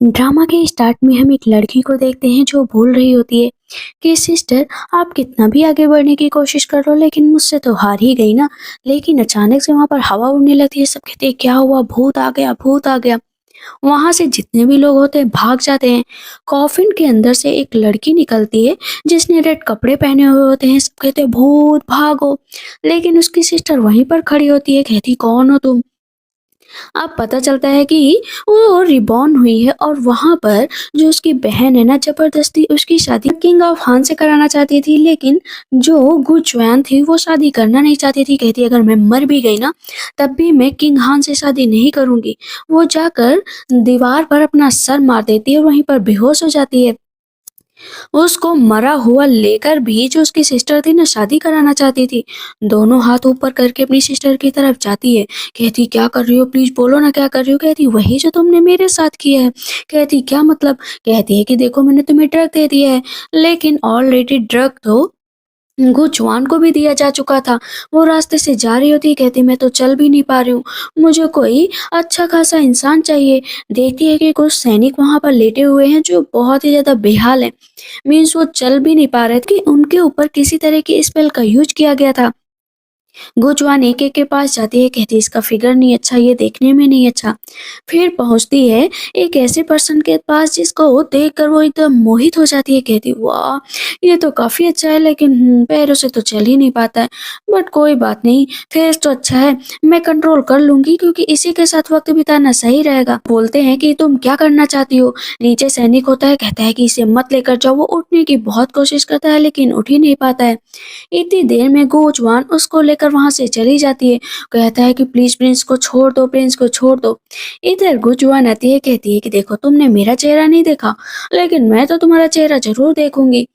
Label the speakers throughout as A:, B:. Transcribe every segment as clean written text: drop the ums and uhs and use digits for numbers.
A: Drama के start में हम एक लड़की को देखते हैं जो बोल रही होती है कि सिस्टर, आप कितना भी आगे बढ़ने की कोशिश कर लो लेकिन मुझसे तो हार ही गई ना। लेकिन अचानक से वहां पर हवा उड़ने लगती है, सब कहते हैं क्या हुआ, भूत आ गया, भूत आ गया। वहां से जितने भी लोग होते हैं भाग जाते हैं। कॉफिन के अंदर से एक लड़की निकलती है जिसने रेड कपड़े पहने हुए होते हैं, सब कहते हैं भूत भागो। लेकिन उसकी सिस्टर वहीं पर खड़ी होती है, कहती कौन हो तुम। अब पता चलता है कि वो रिबॉर्न हुई है और वहां पर जो उसकी बहन है ना, जबरदस्ती उसकी शादी किंग ऑफ हान से कराना चाहती थी। लेकिन जो गुचुआन थी वो शादी करना नहीं चाहती थी, कहती अगर मैं मर भी गई ना तब भी मैं किंग हान से शादी नहीं करूंगी। वो जाकर दीवार पर अपना सर मार देती है और वहीं पर बेहोश हो जाती है। उसको मरा हुआ लेकर भी जो उसकी सिस्टर थी ना शादी कराना चाहती थी। दोनों हाथ ऊपर करके अपनी सिस्टर की तरफ जाती है, कहती क्या कर रही हो, प्लीज बोलो ना क्या कर रही हो। कहती वही जो तुमने मेरे साथ किया है। कहती क्या मतलब। कहती है कि देखो मैंने तुम्हें ड्रग दे दिया है, लेकिन ऑलरेडी ड्रग तो गुचुआन को भी दिया जा चुका था। वो रास्ते से जा रही होती है, कहती मैं तो चल भी नहीं पा रही हूँ, मुझे कोई अच्छा खासा इंसान चाहिए। देखती है कि कुछ सैनिक वहां पर लेटे हुए हैं जो बहुत ही ज्यादा बेहाल है। मीन्स वो चल भी नहीं पा रहे थे कि उनके ऊपर किसी तरह की स्पेल का यूज किया गया था। गुचुआन एक एक के पास जाती है, कहती इसका फिगर नहीं अच्छा, ये देखने में नहीं अच्छा। फिर पहुंचती है एक ऐसे पर्सन के पास जिसको देखकर वो एकदम मोहित हो जाती है, कहती वाह ये तो काफी अच्छा है, लेकिन पैरों से तो चल ही नहीं पाता है। बट कोई बात नहीं, फेस तो अच्छा है, मैं कंट्रोल कर लूंगी क्योंकि इसी के साथ वक्त बिताना सही रहेगा। बोलते हैं कि तुम क्या करना चाहती हो। नीचे सैनिक होता है, कहता है कि इसे मत लेकर जाओ। वो उठने की बहुत कोशिश करता है लेकिन उठ ही नहीं पाता है। इतनी देर में गोचवान उसको लेकर वहां से चली जाती है, कहता है कि प्लीज प्रिंस को छोड़ दो, प्रिंस को छोड़ दो। इधर गुजवान आती है, कहती है कि देखो तुमने मेरा चेहरा नहीं देखा, लेकिन मैं तो तुम्हारा चेहरा जरूर देखूंगी।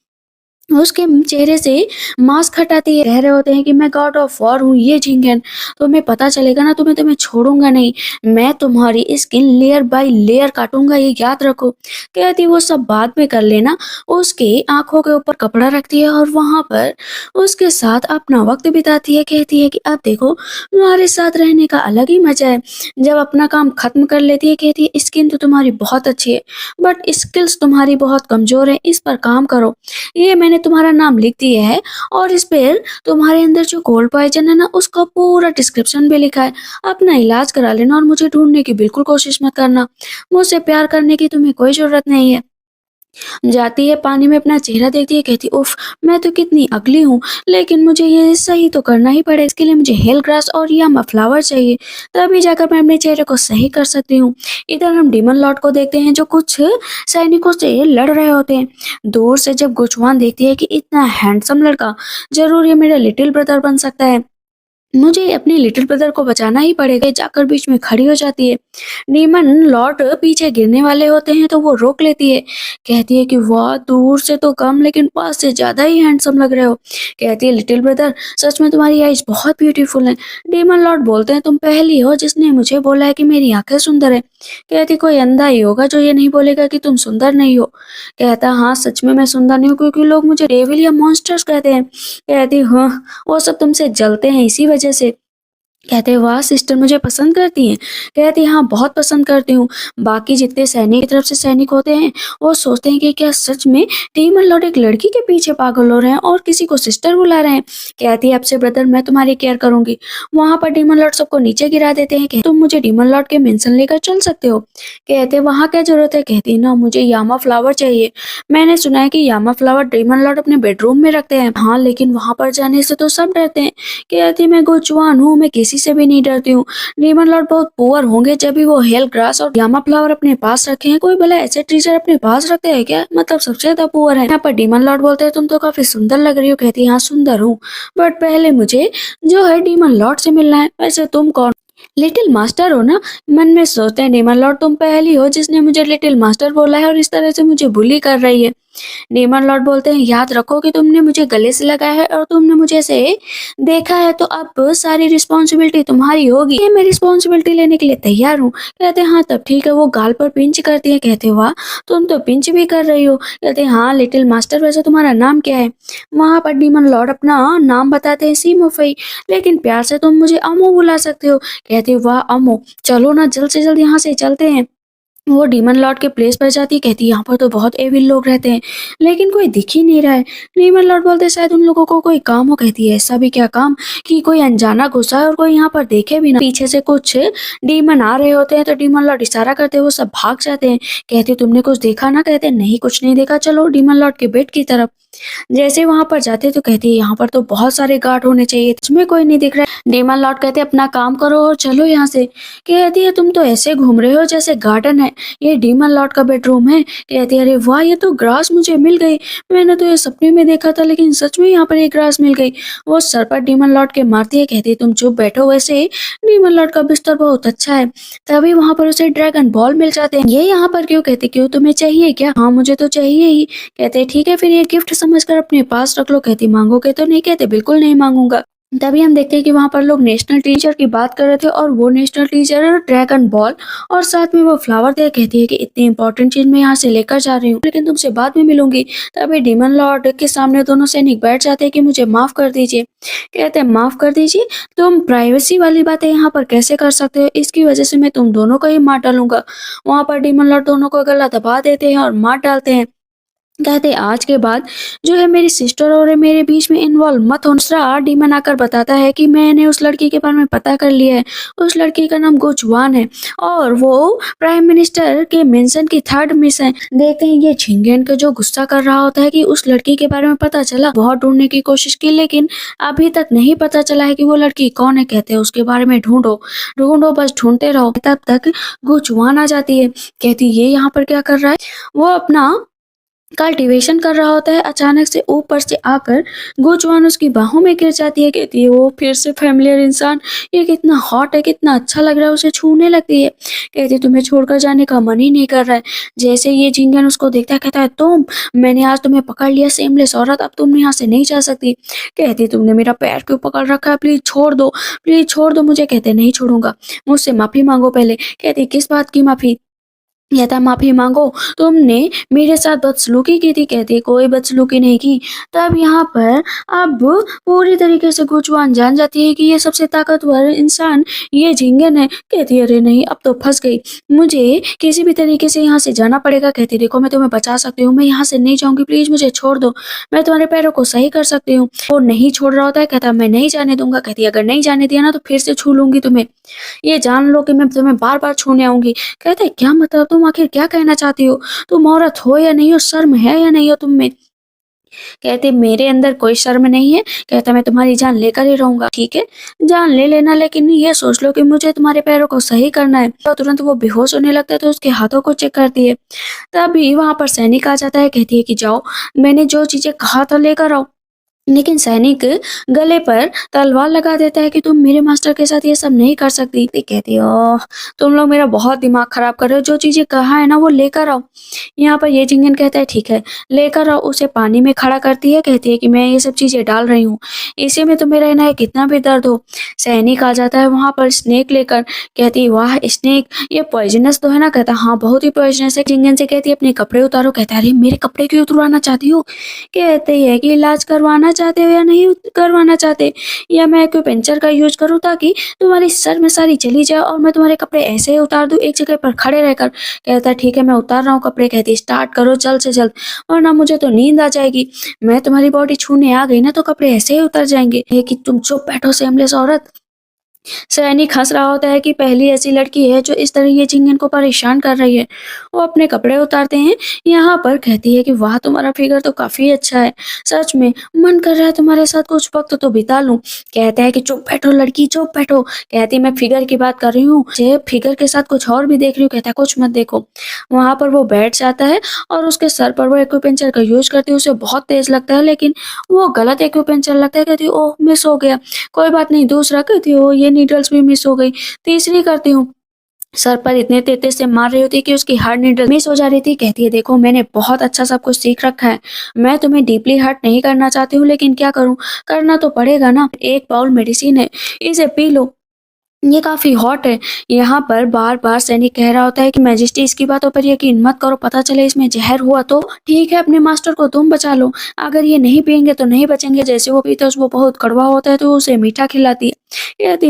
A: उसके चेहरे से मास्क हटाती है, कह रहे होते हैं कि मैं गॉड ऑफ वॉर हूँ, ये जिंगन तुम्हें पता चलेगा ना तुम्हें छोड़ूंगा नहीं। मैं तुम्हारी स्किन लेयर बाय लेयर काटूंगा, ये याद रखो। कहती वो सब बाद में कर लेना। उसकी आंखों के ऊपर कपड़ा रखती है और वहां पर उसके साथ अपना वक्त बिताती है। कहती है कि अब देखो तुम्हारे साथ रहने का अलग ही मजा है। जब अपना काम खत्म कर लेती है, कहती है स्किन तो तुम्हारी बहुत अच्छी है बट स्किल्स तुम्हारी बहुत कमजोर है, इस पर काम करो। ये मैंने तुम्हारा नाम लिख दिया है और इस पे तुम्हारे अंदर जो कोल्ड पॉइजन है ना उसका पूरा डिस्क्रिप्शन भी लिखा है। अपना इलाज करा लेना और मुझे ढूंढने की बिल्कुल कोशिश मत करना। मुझसे प्यार करने की तुम्हें कोई जरूरत नहीं है। जाती है पानी में अपना चेहरा देखती है, कहती उफ मैं तो कितनी अगली हूँ, लेकिन मुझे ये सही तो करना ही पड़ेगा। इसके लिए मुझे हेल ग्रास और यामा फ्लावर चाहिए, तभी जाकर मैं अपने चेहरे को सही कर सकती हूँ। इधर हम डीमन लॉर्ड को देखते हैं जो कुछ सैनिकों से लड़ रहे होते हैं। दूर से जब गुचवान देखती है कि इतना हैंडसम लड़का, जरूर ये मेरा लिटिल ब्रदर बन सकता है, मुझे अपने लिटिल ब्रदर को बचाना ही पड़ेगा। जाकर बीच में खड़ी हो जाती है। नीमन लॉर्ड पीछे गिरने वाले होते हैं तो वो रोक लेती है, कहती है कि वाह दूर से तो कम लेकिन पास से ज्यादा ही हैंडसम लग रहे हो। कहती है लिटिल ब्रदर सच में तुम्हारी आईज बहुत ब्यूटीफुल है। डीमन लॉर्ड बोलते हैं तुम पहली हो जिसने मुझे बोला है कि मेरी आंखें सुंदर है। कहती कोई अंधा ही होगा जो ये नहीं बोलेगा कि तुम सुंदर नहीं हो। कहता हाँ सच में मैं सुंदर नहीं हूँ क्योंकि लोग मुझे डेविल या मॉन्स्टर्स कहते हैं। कहती हाँ वो सब तुमसे जलते हैं इसी वजह से। कहते वाह सिस्टर मुझे पसंद करती हैं। कहती हाँ बहुत पसंद करती हूँ। बाकी जितने सैनिक की तरफ से सैनिक होते हैं वो सोचते हैं कि क्या सच में डीमन लॉर्ड एक लड़की के पीछे पागल हो रहे हैं और किसी को सिस्टर बुला रहे हैं। कहती है अब से ब्रदर मैं तुम्हारी केयर करूंगी। वहां पर डीमन लॉर्ड सबको नीचे गिरा देते हैं, तुम मुझे डीमन लॉर्ड के मेंशन लेकर चल सकते हो। कहते वहां क्या जरूरत है। कहती ना मुझे यामा फ्लावर चाहिए, मैंने सुना है कि यामा फ्लावर डीमन लॉर्ड अपने बेडरूम में रखते हैं। हाँ लेकिन वहां पर जाने से तो सब डरते हैं। कहती मैं गुचवान हूँ, मैं किसी से भी नहीं डरती हूँ। डीमन लॉर्ड बहुत पुअर होंगे जब भी वो हेल ग्रास और यामा फ्लावर अपने पास रखे हैं। कोई भला ऐसे ट्रीजर अपने पास रखते हैं क्या, मतलब सबसे ज्यादा पुअर है। यहाँ पर डीमन लॉर्ड बोलते हैं तुम तो काफी सुंदर लग रही हो। कहती है हाँ सुंदर हूँ बट पहले मुझे जो है डीमन लॉर्ड से मिलना है। वैसे तुम कौन, लिटिल मास्टर हो ना। मन में सोचते हैं डीमन लॉर्ड तुम पहली हो जिसने मुझे लिटिल मास्टर बोला है और इस तरह से मुझे बुली कर रही है। डीमन लॉर्ड बोलते हैं याद रखो कि तुमने मुझे गले से लगाया है और तुमने मुझे ऐसे देखा है तो अब सारी रिस्पॉन्सिबिलिटी तुम्हारी होगी। मैं रिस्पॉन्सिबिलिटी लेने के लिए तैयार हूँ। कहते हैं हाँ तब ठीक है। वो गाल पर पिंच करती है, कहते वाह तुम तो पिंच भी कर रही हो। कहते हैं हाँ लिटिल मास्टर वैसे तुम्हारा नाम क्या है। वहां पर डीमन लॉर्ड अपना नाम बताते हैं सीमोफई, लेकिन प्यार से तुम मुझे अमो बुला सकते हो। कहते वाह अमो, चलो ना जल्द से जल्द यहाँ से चलते हैं। वो डीमन लॉर्ड के प्लेस पर जाती है, कहती है यहाँ पर तो बहुत एविल लोग रहते हैं लेकिन कोई दिख ही नहीं रहा है। डीमन लॉर्ड बोलते शायद उन लोगों को कोई काम हो, कहती है ऐसा भी क्या काम कि कोई अनजाना घुसा है और कोई यहाँ पर देखे भी ना। पीछे से कुछ डीमन आ रहे होते हैं तो डीमन लॉर्ड इशारा करते हैं, वो सब भाग जाते हैं। कहते तुमने कुछ देखा ना, कहते नहीं कुछ नहीं देखा, चलो डीमन लॉर्ड के बेड की तरफ। जैसे वहां पर जाते तो कहती है यहाँ पर तो बहुत सारे गार्ड होने चाहिए, इसमें कोई नहीं दिख रहा है। डीमन लॉर्ड कहते अपना काम करो और चलो यहाँ से। कहती है तुम तो ऐसे घूम रहे हो जैसे गार्डन है, ये डीमन लॉर्ड का बेडरूम है। कहती है अरे वाह, ये तो ग्रास मुझे मिल गई, मैंने तो ये सपने में देखा था लेकिन सच में यहाँ पर एक ग्रास मिल गई। वो सर पर डीमन लॉर्ड के मारती है, कहती है तुम चुप बैठो, वैसे डीमन लॉर्ड का बिस्तर बहुत अच्छा है। तभी वहां पर उसे ड्रैगन बॉल मिल जाते हैं। ये यहाँ पर क्यों, कहते क्यों तुम्हें चाहिए क्या? हाँ मुझे तो चाहिए ही। कहते ठीक है फिर ये गिफ्ट समझकर अपने पास रख लो। कहती मांगोगे तो नहीं? कहते बिल्कुल नहीं मांगूंगा। तभी हम देखते हैं कि वहां पर लोग नेशनल टीचर की बात कर रहे थे और वो नेशनल टीचर ड्रैगन बॉल और साथ में वो फ्लावर दे। कहती है कि इतनी इंपॉर्टेंट चीज मैं यहाँ से लेकर जा रही हूँ लेकिन तुमसे बाद में मिलूंगी। तभी डीमन लॉर्ड के सामने दोनों सैनिक बैठ जाते हैं कि मुझे माफ कर दीजिए। कहते हैं माफ कर दीजिए, तुम प्राइवेसी वाली बातें यहाँ पर कैसे कर सकते हो, इसकी वजह से मैं तुम दोनों को ही मार डालूंगा। वहां पर डीमन लॉर्ड दोनों को गला दबा देते हैं और मार डालते हैं। कहते आज के बाद जो है मेरी सिस्टर और मेरे बीच में इन्वॉल्व मत हो। दूसरा डीमन आकर बताता है कि मैंने उस लड़की के बारे में पता कर लिया है, उस लड़की का नाम गुचवान है और वो प्राइम मिनिस्टर के मेंशन की थर्ड मिस है। देखते हैं ये झिंगेन का जो गुस्सा कर रहा होता है कि उस लड़की के बारे में पता चला, बहुत ढूंढने की कोशिश की लेकिन अभी तक नहीं पता चला है कि वो लड़की कौन है। कहते हैं उसके बारे में ढूंढो ढूंढो, बस ढूंढते रहो। तब तक गुचवान आ जाती है, कहती ये यहाँ पर क्या कर रहा है। वो अपना कल्टीवेशन कर रहा होता है, अचानक से ऊपर से आकर गुचवान उसकी बाहों में गिर जाती है। कहती है वो फिर से फैमिलियर इंसान, ये कितना हॉट है, कितना अच्छा लग रहा है, उसे छूने लगती है। कहती है तुम्हें छोड़कर जाने का मन ही नहीं कर रहा है। जैसे ये जिंगन उसको देखता है कहता है मैंने आज तुम्हें पकड़ लिया सेमलेस औरत, अब तुम यहाँ से नहीं जा सकती। कहती तुमने मेरा पैर क्यों पकड़ रखा है, प्लीज छोड़ दो, प्लीज छोड़ दो मुझे। कहते नहीं छोड़ूंगा, मुझसे माफी मांगो पहले। कहती किस बात की माफी? या था माफी मांगो, तुमने मेरे साथ बदसलूकी की थी। कहती कोई बदसलूकी नहीं की। तब यहाँ पर अब पूरी तरीके से गुचवान जान जाती है कि ये सबसे ताकतवर इंसान ये झिंगन है। कहती अरे नहीं, अब तो फंस गई, मुझे किसी भी तरीके से यहाँ से जाना पड़ेगा। कहती देखो मैं तुम्हें बचा सकती हूँ, मैं यहाँ से नहीं जाऊंगी, प्लीज मुझे छोड़ दो, मैं तुम्हारे पैरों को सही कर सकती हूँ। वो नहीं छोड़ रहा होता है, कहता मैं नहीं जाने दूंगा। कहती अगर नहीं जाने दिया ना तो फिर से छू लूंगी तुम्हें, ये जान लो कि मैं तुम्हें बार बार छूने आऊंगी। कहते क्या मतलब, तुम आखिर क्या कहना चाहती हो, तुम औरत हो या नहीं हो, शर्म है या नहीं हो तुम में? कहते मेरे अंदर कोई शर्म नहीं है। कहता मैं तुम्हारी जान लेकर ही रहूंगा। ठीक है जान ले लेना, लेकिन ये सोच लो कि मुझे तुम्हारे पैरों को सही करना है। तो तुरंत वो बेहोश होने लगता है तो उसके हाथों को चेक करती है। तभी वहां पर सैनिक आ जाता है, कहती है कि जाओ मैंने जो चीजें कहा था लेकर आओ। लेकिन सैनिक गले पर तलवार लगा देता है कि तुम मेरे मास्टर के साथ ये सब नहीं कर सकती। तो कहती ओह तुम लोग मेरा बहुत दिमाग खराब कर रहे हो, जो चीजें कहा है ना वो लेकर आओ। यहाँ पर ये जिंगन कहता है ठीक है लेकर आओ। उसे पानी में खड़ा करती है, कहती है कि मैं ये सब चीजें डाल रही हूँ, इसी में तुम्हें रहना है कितना भी दर्द हो। सैनिक आ जाता है वहां पर स्नेक लेकर। कहती वाह स्नेक, ये पॉइजनस तो है ना? कहता हाँ बहुत ही पॉइजनस है। जिंगन से कहती है अपने कपड़े उतारो। कहता है अरे मेरे कपड़े क्यों उतरवाना चाहती हो? कहते हैं कि इलाज करवाना चाहते हो या नहीं करवाना चाहते, या मैं एक्यूपेंचर का यूज करूं ताकि तुम्हारी सर में सारी चली जाए और मैं तुम्हारे कपड़े ऐसे ही उतार दूं एक जगह पर खड़े रहकर। कहता ठीक है मैं उतार रहा हूँ कपड़े। कहती स्टार्ट करो जल्द से जल्द, वरना मुझे तो नींद आ जाएगी। मैं तुम्हारी बॉडी छूने आ गई ना तो कपड़े ऐसे ही उतर जाएंगे। ये कि तुम चुप बैठो सेमलेस औरत। सैनिक हंस रहा होता है कि पहली ऐसी लड़की है जो इस तरह ये जिंगन को परेशान कर रही है। वो अपने कपड़े उतारते हैं। यहाँ पर कहती है कि वाह तुम्हारा फिगर तो काफी अच्छा है, सच में मन कर रहा है तुम्हारे साथ कुछ वक्त तो बिता लूं। कहता है कि चुप बैठो लड़की चुप बैठो। कहती मैं फिगर की बात कर रही हूँ, फिगर के साथ कुछ और भी देख रही हूँ। कहता है कुछ मत देखो। वहां पर वो बैठ जाता है और उसके सर पर वो एक्यूपेंचर का यूज करती है। उसे बहुत तेज लगता है लेकिन वो गलत एक्यूपेंचर लगता है। कहती ओह मिस हो गया, कोई बात नहीं दूसरा। कहती हो ये नीडल्स भी मिस हो गई, तीसरी करती हूँ। सर पर इतने तेजी से मार रही होती कि उसकी हर नीडल मिस हो जा रही थी। कहती है देखो मैंने बहुत अच्छा सब कुछ सीख रखा है, मैं तुम्हें डीपली हर्ट नहीं करना चाहती हूँ लेकिन क्या करूँ, करना तो पड़ेगा ना। एक बाउल मेडिसिन है, इसे पी लो, ये काफी हॉट है। यहाँ पर बार बार सैनिक कह रहा होता है कि मैजेस्टी इसकी बातों पर यकीन मत करो, पता चले इसमें जहर हुआ तो? ठीक है अपने मास्टर को तुम बचा लो, अगर ये नहीं पियेंगे तो नहीं बचेंगे। जैसे वो पीते वो बहुत कड़वा होता है तो उसे मीठा खिलाती है। कहती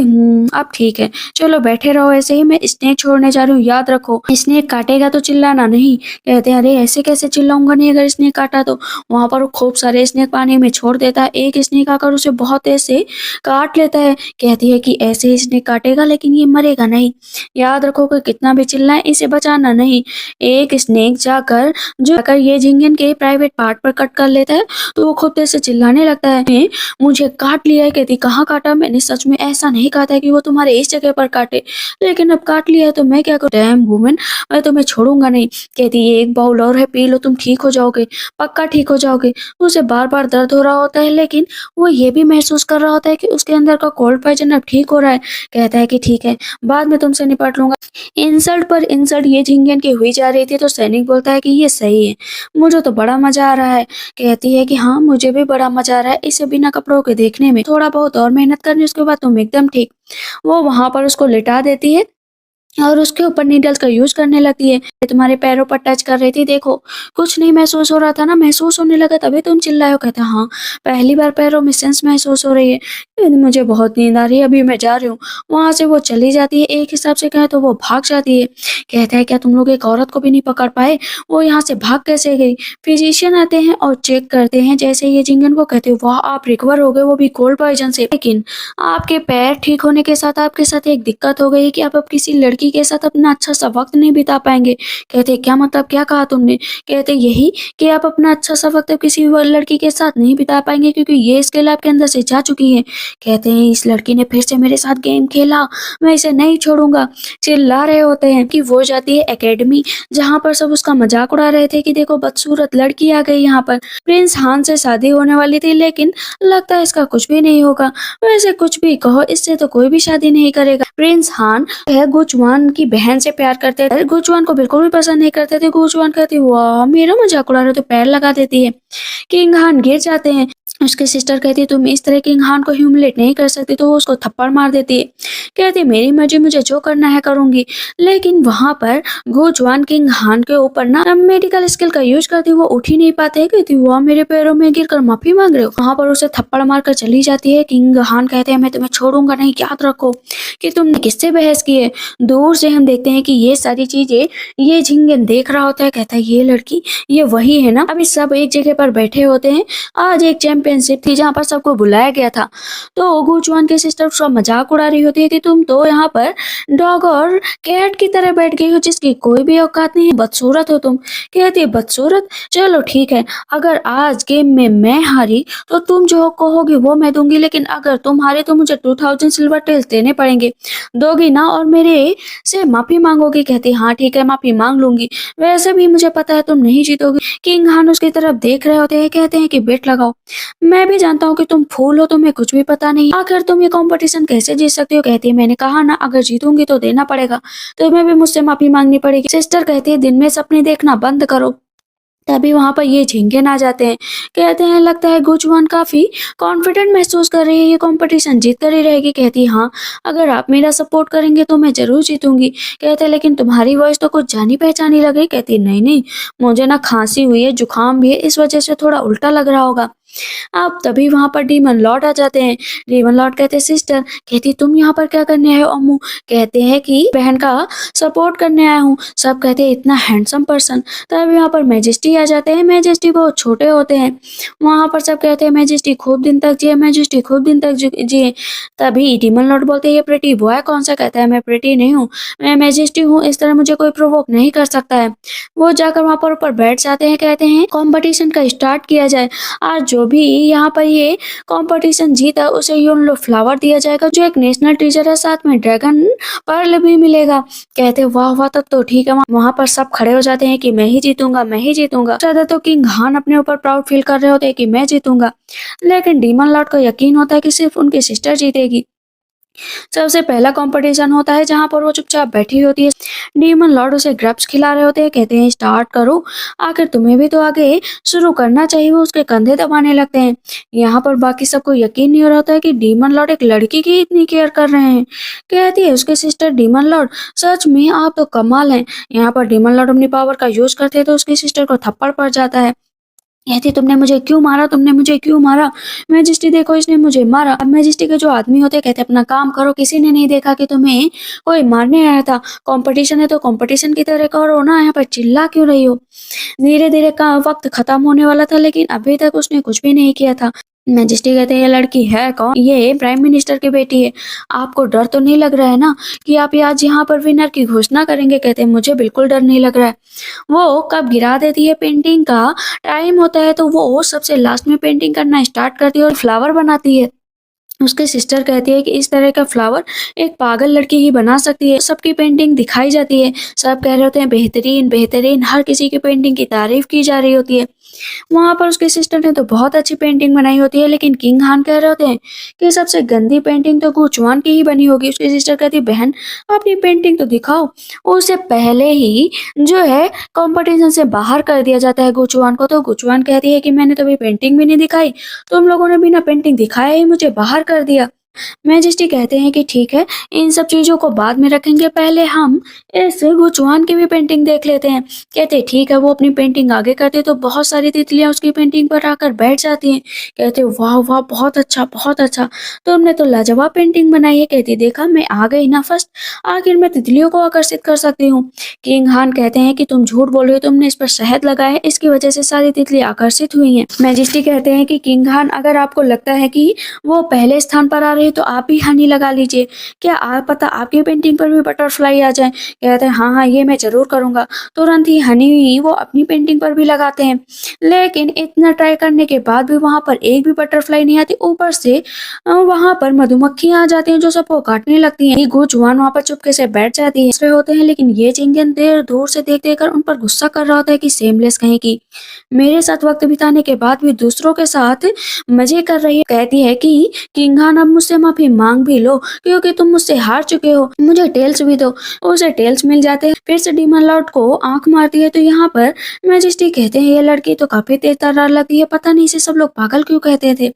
A: अब ठीक है, चलो बैठे रहो ऐसे ही, मैं स्नेक छोड़ने जा रही हूँ, याद रखो स्नेक काटेगा तो चिल्लाना नहीं। कहते हैं अरे ऐसे कैसे चिल्लाऊंगा नहीं अगर स्नेक काटा तो। वहां पर वो खूब सारे स्नेक पानी में छोड़ देता है, एक स्नेक आकर उसे बहुत तेज से काट लेता है। कहती है कि ऐसे ही स्नेक काटेगा लेकिन ये मरेगा नहीं, याद रखो कि कितना भी चिल्लाए इसे बचाना नहीं। एक स्नेक जाकर ये झिंगन के प्राइवेट पार्ट पर कट कर लेता है, तो वो खूब तेज से चिल्लाने लगता है मुझे काट लिया है। कहती कहाँ काटा, मैंने सच में ऐसा नहीं कहा था कि वो तुम्हारे इस जगह पर काटे, लेकिन अब काट लिया है तो मैं क्या करूं। डैम वुमन, मैं तुम्हें छोड़ूंगा नहीं। कहती ये एक बाउल और है, पी लो, तुम ठीक हो जाओगे, पक्का ठीक हो जाओगे। उसे बार बार दर्द हो रहा होता है लेकिन वो ये भी महसूस कर रहा होता है कि उसके अंदर का कोल्ड पॉइजन अब ठीक हो रहा है। कहता है कि ठीक है, बाद में तुमसे निपट लूंगा। इंसल्ट पर इंसल्ट ये झिंगन की हुई जा रही थी तो सैनिक बोलता है कि ये सही है, मुझे तो बड़ा मजा आ रहा है। कहती है कि हाँ मुझे भी बड़ा मजा आ रहा है इसे बिना कपड़ों के देखने में, थोड़ा बहुत और मेहनत करनी उसके बाद तुम एकदम ठीक। वो वहां पर उसको लिटा देती है और उसके ऊपर नीडल्स का यूज करने लगती है। तुम्हारे पैरों पर टच कर रही थी, देखो कुछ नहीं महसूस हो रहा था ना, महसूस होने लगा तभी तुम चिल्लाए हो। कहता हाँ पहली बार पैरों में सेंस महसूस हो रही है। मुझे बहुत नींद आ रही है, अभी मैं जा रही हूँ। वहां से वो चली जाती है, एक हिसाब से कहे तो वो भाग जाती है। कहता है क्या तुम लोग एक औरत को भी नहीं पकड़ पाए, वो यहाँ से भाग कैसे गई। फिजिशियन आते हैं और चेक करते हैं, जैसे ये जिंगन को कहते हैं वाह आप रिकवर हो गए, वो भी कोल्ड पॉइजन से। लेकिन आपके पैर ठीक होने के साथ आपके साथ एक दिक्कत हो गई कि आप अब किसी लड़की के साथ अपना अच्छा सा वक्त नहीं बिता पाएंगे। कहते क्या मतलब, क्या कहा तुमने। कहते यही कि आप अपना अच्छा सा वक्त अब किसी लड़की के साथ नहीं बिता पाएंगे क्योंकि ये स्किल आपके अंदर से जा चुकी है। कहते हैं इस लड़की ने फिर से मेरे साथ गेम खेला, मैं इसे नहीं छोड़ूंगा। चिल्ला रहे होते हैं कि वो जाती है एकेडमी जहाँ पर सब उसका मजाक उड़ा रहे थे कि देखो बदसूरत लड़की आ गई यहाँ पर। प्रिंस हान से शादी होने वाली थी लेकिन लगता है इसका कुछ भी नहीं होगा। वैसे कुछ भी कहो इससे तो कोई भी शादी नहीं करेगा। प्रिंस हान है गुचवान की बहन से प्यार करते थे, गुचवान को बिल्कुल भी पसंद नहीं करते थे। गुचवान कहती वाह मेरा मजाक उड़ा रहे हो, तो पैर लगा देती है। किंग हान गिर जाते हैं, उसके सिस्टर कहती है तुम इस तरह किंग हान को ह्यूमिलेट नहीं कर सकती, तो वो उसको थप्पड़ मार देती है। कहती है मेरी मर्जी, मुझे जो करना है करूंगी। लेकिन वहां पर गुचवान किंग हान के ऊपर ना मेडिकल स्किल का यूज करती, वो उठ ही नहीं पाते। कहती वाह मेरे पैरों में गिरकर माफी मांग रहे हो। वहां पर उसे थप्पड़ मारकर चली जाती है। किंग हान कहते हैं मैं तुम्हें छोड़ूंगा नहीं, याद रखो कि तुमने किससे बहस की है। दूर से हम देखते हैं कि ये सारी चीजें ये झिंगन देख रहा होता है। कहता है ये लड़की ये वही है ना। अभी सब एक जगह पर बैठे होते हैं, आज एक चैंपियनशिप थी जहाँ पर सबको बुलाया गया था। तो गुचवान की सिस्टर उसका मजाक उड़ा रही होती है कि तुम तो यहाँ पर डॉग और कैट की तरह बैठ गई हो जिसकी कोई भी औकात नहीं है, बदसूरत हो तुम। कहती है बदसूरत, चलो ठीक है, अगर आज गेम में मैं हारी तो तुम जो कहोगे वो मैं दूंगी, लेकिन अगर तुम हारे तो मुझे 2000 सिल्वर टेल्स देने पड़ेंगे, दोगी ना और मेरे से माफी मांगोगी। कहती हाँ ठीक है माफी मांग लूंगी, वैसे भी मुझे पता है तुम नहीं जीतोगी। किंग हान उसकी तरफ देख रहे होते हैं, कहते हैं कि बेट लगाओ, मैं भी जानता हूँ कि तुम फूल हो, तुम्हें कुछ भी पता नहीं, आखिर तुम ये कंपटीशन कैसे जीत सकती हो। कहती है मैंने कहा ना अगर जीतूंगी तो देना पड़ेगा, तुम्हें भी मुझसे माफी मांगनी पड़ेगी। सिस्टर कहती है दिन में सपने देखना बंद करो। तभी वहां पर ये झिंगन आ जाते हैं, कहते हैं लगता है गुचवान काफी कॉन्फिडेंट महसूस कर रही है, ये कंपटीशन जीत कर ही रहेगी। कहती है हाँ अगर आप मेरा सपोर्ट करेंगे तो मैं जरूर जीतूंगी। कहते हैं लेकिन तुम्हारी वॉइस तो कुछ जानी पहचानी लग रही। कहती है नहीं नहीं, मुझे ना खांसी हुई है, जुकाम भी है, इस वजह से थोड़ा उल्टा लग रहा होगा। अब तभी वहां पर डीमन लॉर्ड आ जाते हैं। डीमन लॉर्ड कहते हैं सिस्टर। कहती तुम यहाँ पर क्या करने आए हो अम्मू। कहते हैं कि बहन का सपोर्ट करने आया हूँ। सब कहते हैं इतना हैंडसम पर्सन। तभी यहाँ पर मैजेस्टी आ जाते हैं, मैजेस्टी बहुत छोटे होते हैं। वहां पर सब कहते हैं मैजेस्टी खूब दिन तक जिए, मैजेस्टी खूब दिन तक जिए। तभी डीमन लॉर्ड बोलते हैं ये प्रिटी बॉय कौन सा। कहता है मैं प्रिटी नहीं हूँ, मैं मैजेस्टी हूँ, इस तरह मुझे कोई प्रोवोक नहीं कर सकता है। वो जाकर वहां पर ऊपर बैठ जाते हैं, कहते हैं कॉम्पिटिशन का स्टार्ट किया जाए, आज जो भी यहाँ पर ये कंपटीशन जीता उसे यूनलो फ्लावर दिया जाएगा जो एक नेशनल टीचर है, साथ में ड्रैगन पर्ल भी मिलेगा। कहते हैं वाह वाह तब तो ठीक है। वहां पर सब खड़े हो जाते हैं कि मैं ही जीतूंगा, मैं ही जीतूंगा। ज्यादा तो किंग हान अपने ऊपर प्राउड फील कर रहे होते हैं कि मैं जीतूंगा, लेकिन डीमन लॉर्ड को यकीन होता है कि सिर्फ उनकी सिस्टर जीतेगी। सबसे पहला कंपटीशन होता है जहां पर वो चुपचाप बैठी होती है। डीमन लॉर्ड उसे ग्रब्स खिला रहे होते हैं, कहते हैं स्टार्ट करो, आखिर तुम्हें भी तो आगे शुरू करना चाहिए। वो उसके कंधे दबाने लगते हैं। यहाँ पर बाकी सबको यकीन नहीं हो रहा होता है कि डीमन लॉर्ड एक लड़की की इतनी केयर कर रहे हैं। कहती है उसके सिस्टर डीमन लॉर्ड सच में आप तो कमाल हैं। यहाँ पर डीमन लॉर्ड अपनी पावर का यूज करते हैं तो उसकी सिस्टर को थप्पड़ पड़ जाता है। कहती तुमने मुझे क्यों मारा, तुमने मुझे क्यों मारा? मैजेस्टी देखो इसने मुझे मारा। अब मैजेस्टी के जो आदमी होते हैं कहते अपना काम करो, किसी ने नहीं देखा कि तुम्हें कोई मारने आया था। कंपटीशन है तो कंपटीशन की तरह करो ना, यहाँ पर चिल्ला क्यों रही हो? धीरे धीरे का वक्त खत्म होने वाला था लेकिन अभी तक उसने कुछ भी नहीं किया था। मैजेस्टी कहते हैं ये लड़की है कौन? ये प्राइम मिनिस्टर की बेटी है। आपको डर तो नहीं लग रहा है ना कि आप आज यहाँ पर विनर की घोषणा करेंगे? कहते हैं मुझे बिल्कुल डर नहीं लग रहा है। वो कब गिरा देती है पेंटिंग का टाइम होता है तो वो सबसे लास्ट में पेंटिंग करना स्टार्ट करती है और फ्लावर बनाती है। उसकी सिस्टर कहती है कि इस तरह का फ्लावर एक पागल लड़की ही बना सकती है। सबकी पेंटिंग दिखाई जाती है, सब कह रहे होते हैं बेहतरीन बेहतरीन, हर किसी की पेंटिंग की तारीफ की जा रही होती है। वहाँ पर उसके सिस्टर ने तो बहुत अच्छी पेंटिंग बनाई होती है लेकिन किंग हान कह रहे होते हैं कि सबसे गंदी पेंटिंग तो गुचुआन की ही बनी होगी। उसकी सिस्टर कहती है बहन अपनी पेंटिंग तो दिखाओ। उससे पहले ही जो है कंपटीशन से बाहर कर दिया जाता है गुचुआन को। तो गुचुआन कहती है कि मैंने तो अभी पेंटिंग भी नहीं दिखाई, तुम लोगों ने बिना पेंटिंग दिखाए ही मुझे बाहर कर दिया। मैजेस्टी कहते हैं कि ठीक है, इन सब चीज़ों को बाद में रखेंगे, पहले हम इस गुचुआन की भी पेंटिंग देख लेते हैं। कहते ठीक है, वो अपनी पेंटिंग आगे करते तो बहुत सारी तितलियाँ उसकी पेंटिंग पर आकर बैठ जाती हैं। कहते वाह वाह बहुत अच्छा बहुत अच्छा, तुमने तो लाजवाब पेंटिंग बनाई है। कहती देखा मैं आ गई ना फर्स्ट, आखिर मैं तितलियों को आकर्षित कर सकती हूँ। किंग हान कहते हैं कि तुम झूठ बोल रहे हो, तुमने इस पर शहद लगाया है, इसकी वजह से सारी तितलियाँ आकर्षित हुई हैं। मैजेस्टी कहते हैं कि किंग हान अगर आपको लगता है कि वो पहले स्थान पर आ रही है तो आप भी हनी लगा लीजिए, क्या आप पता आपकी पेंटिंग पर भी बटरफ्लाई आ जाए? कहते हैं हाँ हाँ ये मैं जरूर करूंगा। तुरंत ही हनी वो अपनी पेंटिंग पर भी लगाते हैं लेकिन इतना ट्राई करने के बाद भी वहां पर एक भी बटरफ्लाई नहीं आती। ऊपर से वहां पर मधुमक्खियां आ जाती हैं जो सबको काटने लगती हैं। गुजुआन वहां पर चुपके से बैठ जाती है, दूसरे होते हैं लेकिन ये चिंगन देर दूर से देख देकर उन पर गुस्सा कर रहा होता है कि सेमलेस कहीं की, मेरे साथ वक्त बिताने के बाद भी दूसरों के साथ मजे कर रही है। कहती है कि किंगहान अब मुझसे माफी मांग भी लो क्योंकि तुम मुझसे हार चुके हो, मुझे टेल्स भी दो। उसे टेल्स मिल जाते हैं। फिर से डीमन लॉर्ड को आंख मारती है तो यहाँ पर मैजेस्टी कहते हैं ये लड़की तो काफी तेज तर्रार लगती है, पता नहीं इसे सब लोग पागल क्यों कहते थे।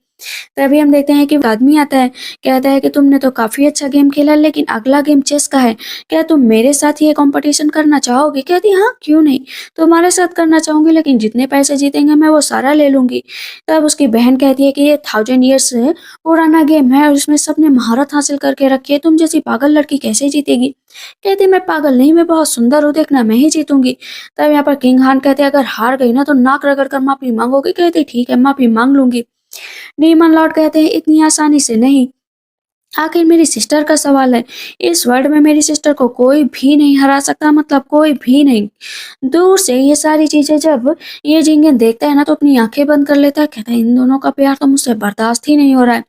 A: तभी हम देखते हैं कि आदमी आता है, कहता है कि तुमने तो काफी अच्छा गेम खेला लेकिन अगला गेम चेस का है, क्या तुम मेरे साथ ये कंपटीशन करना चाहोगे? कहती हाँ क्यों नहीं, तुम्हारे साथ करना चाहूंगी लेकिन जितने पैसे जीतेंगे मैं वो सारा ले लूंगी। तब उसकी बहन कहती है कि ये 1000 ईयर्स पुराना गेम है और इसमें सबने महारत हासिल करके रखी है, तुम जैसी पागल लड़की कैसे जीतेगी? कहती मैं पागल नहीं, मैं बहुत सुंदर हूँ, देखना मैं ही जीतूंगी। तब यहाँ पर किंग हान कहते हैं अगर हार गई ना तो नाक रगड़ कर माफी मांगोगी? कहती ठीक है माफी मांग लूंगी। डीमन लॉर्ड कहते हैं इतनी आसानी से नहीं, आखिर मेरी सिस्टर का सवाल है, इस वर्ल्ड में मेरी सिस्टर को कोई भी नहीं हरा सकता, मतलब कोई भी नहीं। दूर से ये सारी चीजें जब ये जिंगन देखता है ना तो अपनी आंखें बंद कर लेता है। कहता है इन दोनों का प्यार तो मुझसे बर्दाश्त ही नहीं हो रहा है।